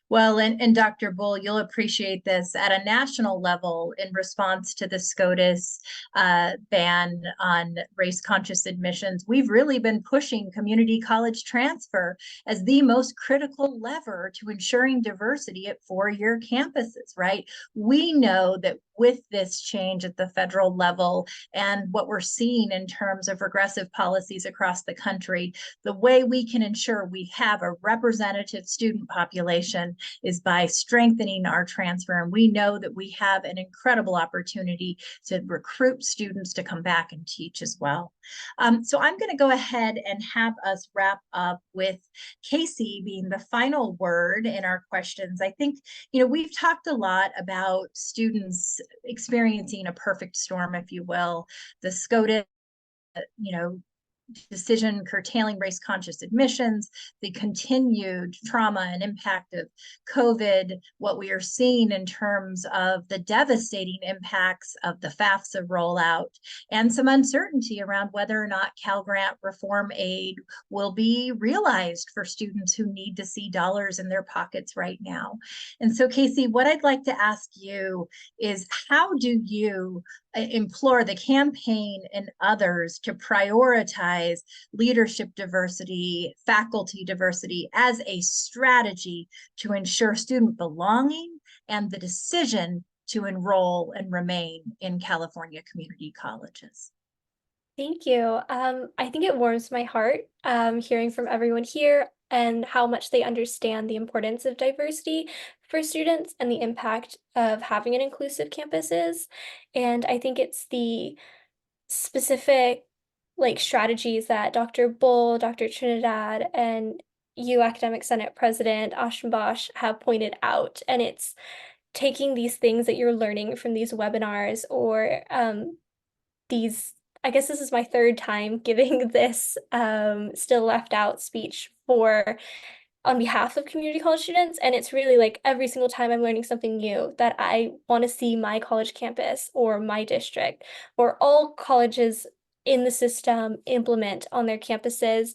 Well, and Dr. Bull, you'll appreciate this at a national level in response to the SCOTUS ban on race-conscious admissions. We've really been pushing community college transfer as the most critical lever to ensuring diversity at four-year campuses, right? We know that with this change at the federal level and what we're seeing in terms of regressive policies across the country, the way we can ensure we have a representative student population is by strengthening our transfer. And we know that we have an incredible opportunity to recruit students to come back and teach as well. So I'm going to go ahead and have us wrap up with Casey being the final word in our questions. I think, we've talked a lot about students experiencing a perfect storm, if you will, the SCOTUS, decision curtailing race-conscious admissions, the continued trauma and impact of COVID, what we are seeing in terms of the devastating impacts of the FAFSA rollout, and some uncertainty around whether or not Cal Grant reform aid will be realized for students who need to see dollars in their pockets right now. And so, Casey, what I'd like to ask you is, how do you implore the campaign and others to prioritize leadership diversity, faculty diversity as a strategy to ensure student belonging and the decision to enroll and remain in California community colleges? Thank you. I think it warms my heart hearing from everyone here and how much they understand the importance of diversity for students and the impact of having an inclusive campuses. And I think it's the specific strategies that Dr. Bull, Dr. Trinidad, and you, Academic Senate President Aschenbach, have pointed out. And it's taking these things that you're learning from these webinars or I guess this is my third time giving this still left out speech on behalf of community college students. And it's really every single time I'm learning something new that I want to see my college campus or my district or all colleges in the system implement on their campuses.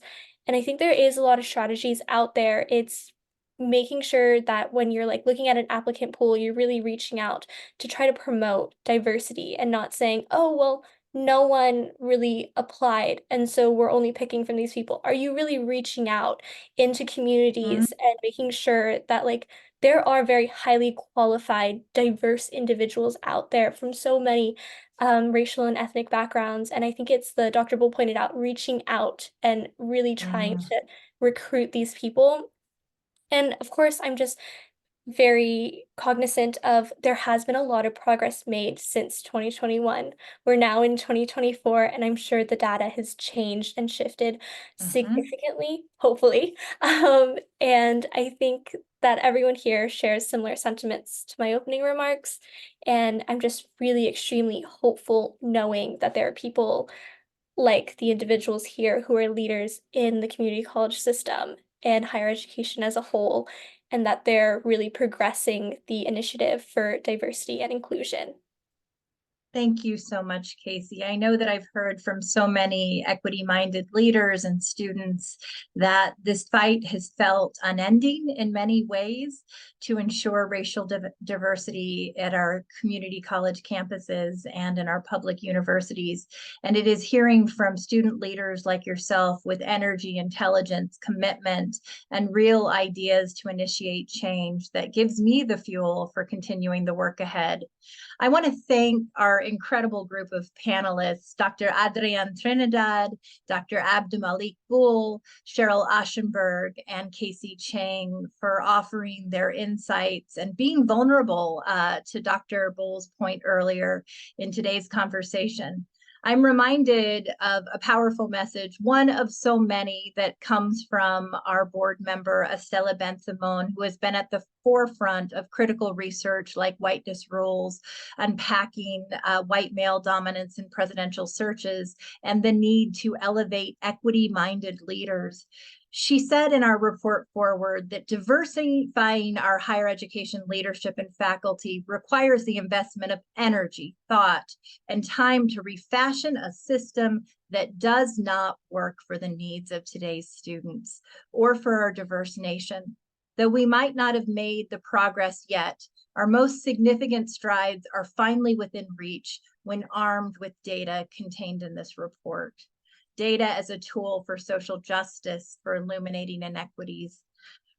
And I think there is a lot of strategies out there. It's making sure that when you're looking at an applicant pool, you're really reaching out to try to promote diversity and not saying, oh, well, no one really applied, and so we're only picking from these people. Are you really reaching out into communities and making sure that there are very highly qualified, diverse individuals out there from so many racial and ethnic backgrounds? And I think it's Dr. Bull pointed out, reaching out and really trying to recruit these people. And of course, I'm just very cognizant of there has been a lot of progress made since 2021. We're now in 2024, and I'm sure the data has changed and shifted significantly, hopefully. And I think that everyone here shares similar sentiments to my opening remarks. And I'm just really extremely hopeful knowing that there are people like the individuals here who are leaders in the community college system and higher education as a whole, and that they're really progressing the initiative for diversity and inclusion. Thank you so much, Casey. I know that I've heard from so many equity-minded leaders and students that this fight has felt unending in many ways to ensure racial diversity at our community college campuses and in our public universities. And it is hearing from student leaders like yourself with energy, intelligence, commitment, and real ideas to initiate change that gives me the fuel for continuing the work ahead. I want to thank our incredible group of panelists, Dr. Adrian Trinidad, Dr. Abdimalik Buul, Cheryl Aschenbach, and Casey Chang for offering their insights and being vulnerable to Dr. Bull's point earlier in today's conversation. I'm reminded of a powerful message, one of so many that comes from our board member, Estela Ben-Simon, who has been at the forefront of critical research like whiteness rules, unpacking white male dominance in presidential searches, and the need to elevate equity-minded leaders. She said in our report forward that diversifying our higher education leadership and faculty requires the investment of energy, thought, and time to refashion a system that does not work for the needs of today's students or for our diverse nation. Though we might not have made the progress yet, our most significant strides are finally within reach when armed with data contained in this report. Data as a tool for social justice, for illuminating inequities.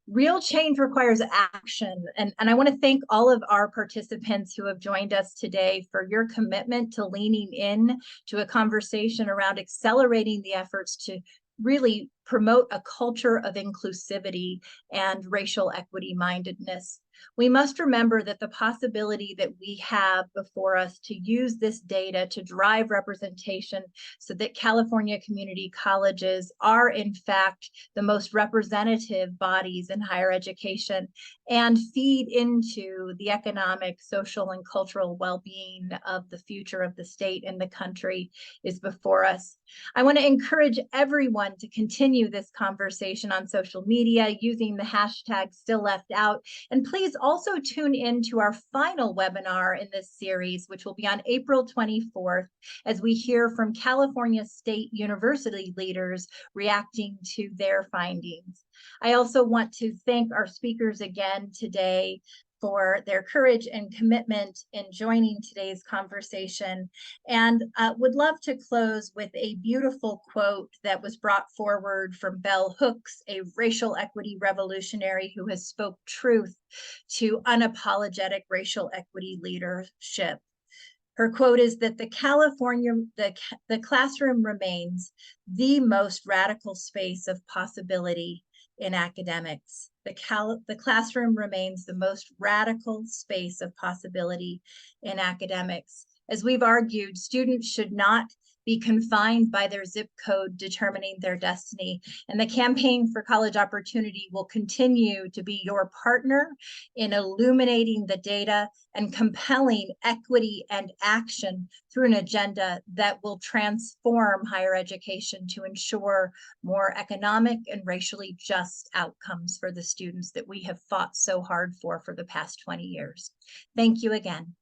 Real change requires action. And I want to thank all of our participants who have joined us today for your commitment to leaning in to a conversation around accelerating the efforts to really promote a culture of inclusivity and racial equity mindedness. We must remember that the possibility that we have before us to use this data to drive representation so that California community colleges are in fact the most representative bodies in higher education and feed into the economic, social, and cultural well-being of the future of the state and the country is before us. I want to encourage everyone to continue this conversation on social media using the hashtag #StillLeftOut. And please also tune in to our final webinar in this series, which will be on April 24th, as we hear from California State University leaders reacting to their findings. I also want to thank our speakers again today for their courage and commitment in joining today's conversation, and would love to close with a beautiful quote that was brought forward from Bell Hooks, a racial equity revolutionary who has spoke truth to unapologetic racial equity leadership. Her quote is that the classroom remains the most radical space of possibility in academics. The classroom remains the most radical space of possibility in academics. As we've argued, students should not be confined by their zip code determining their destiny. And the Campaign for College Opportunity will continue to be your partner in illuminating the data and compelling equity and action through an agenda that will transform higher education to ensure more economic and racially just outcomes for the students that we have fought so hard for the past 20 years. Thank you again.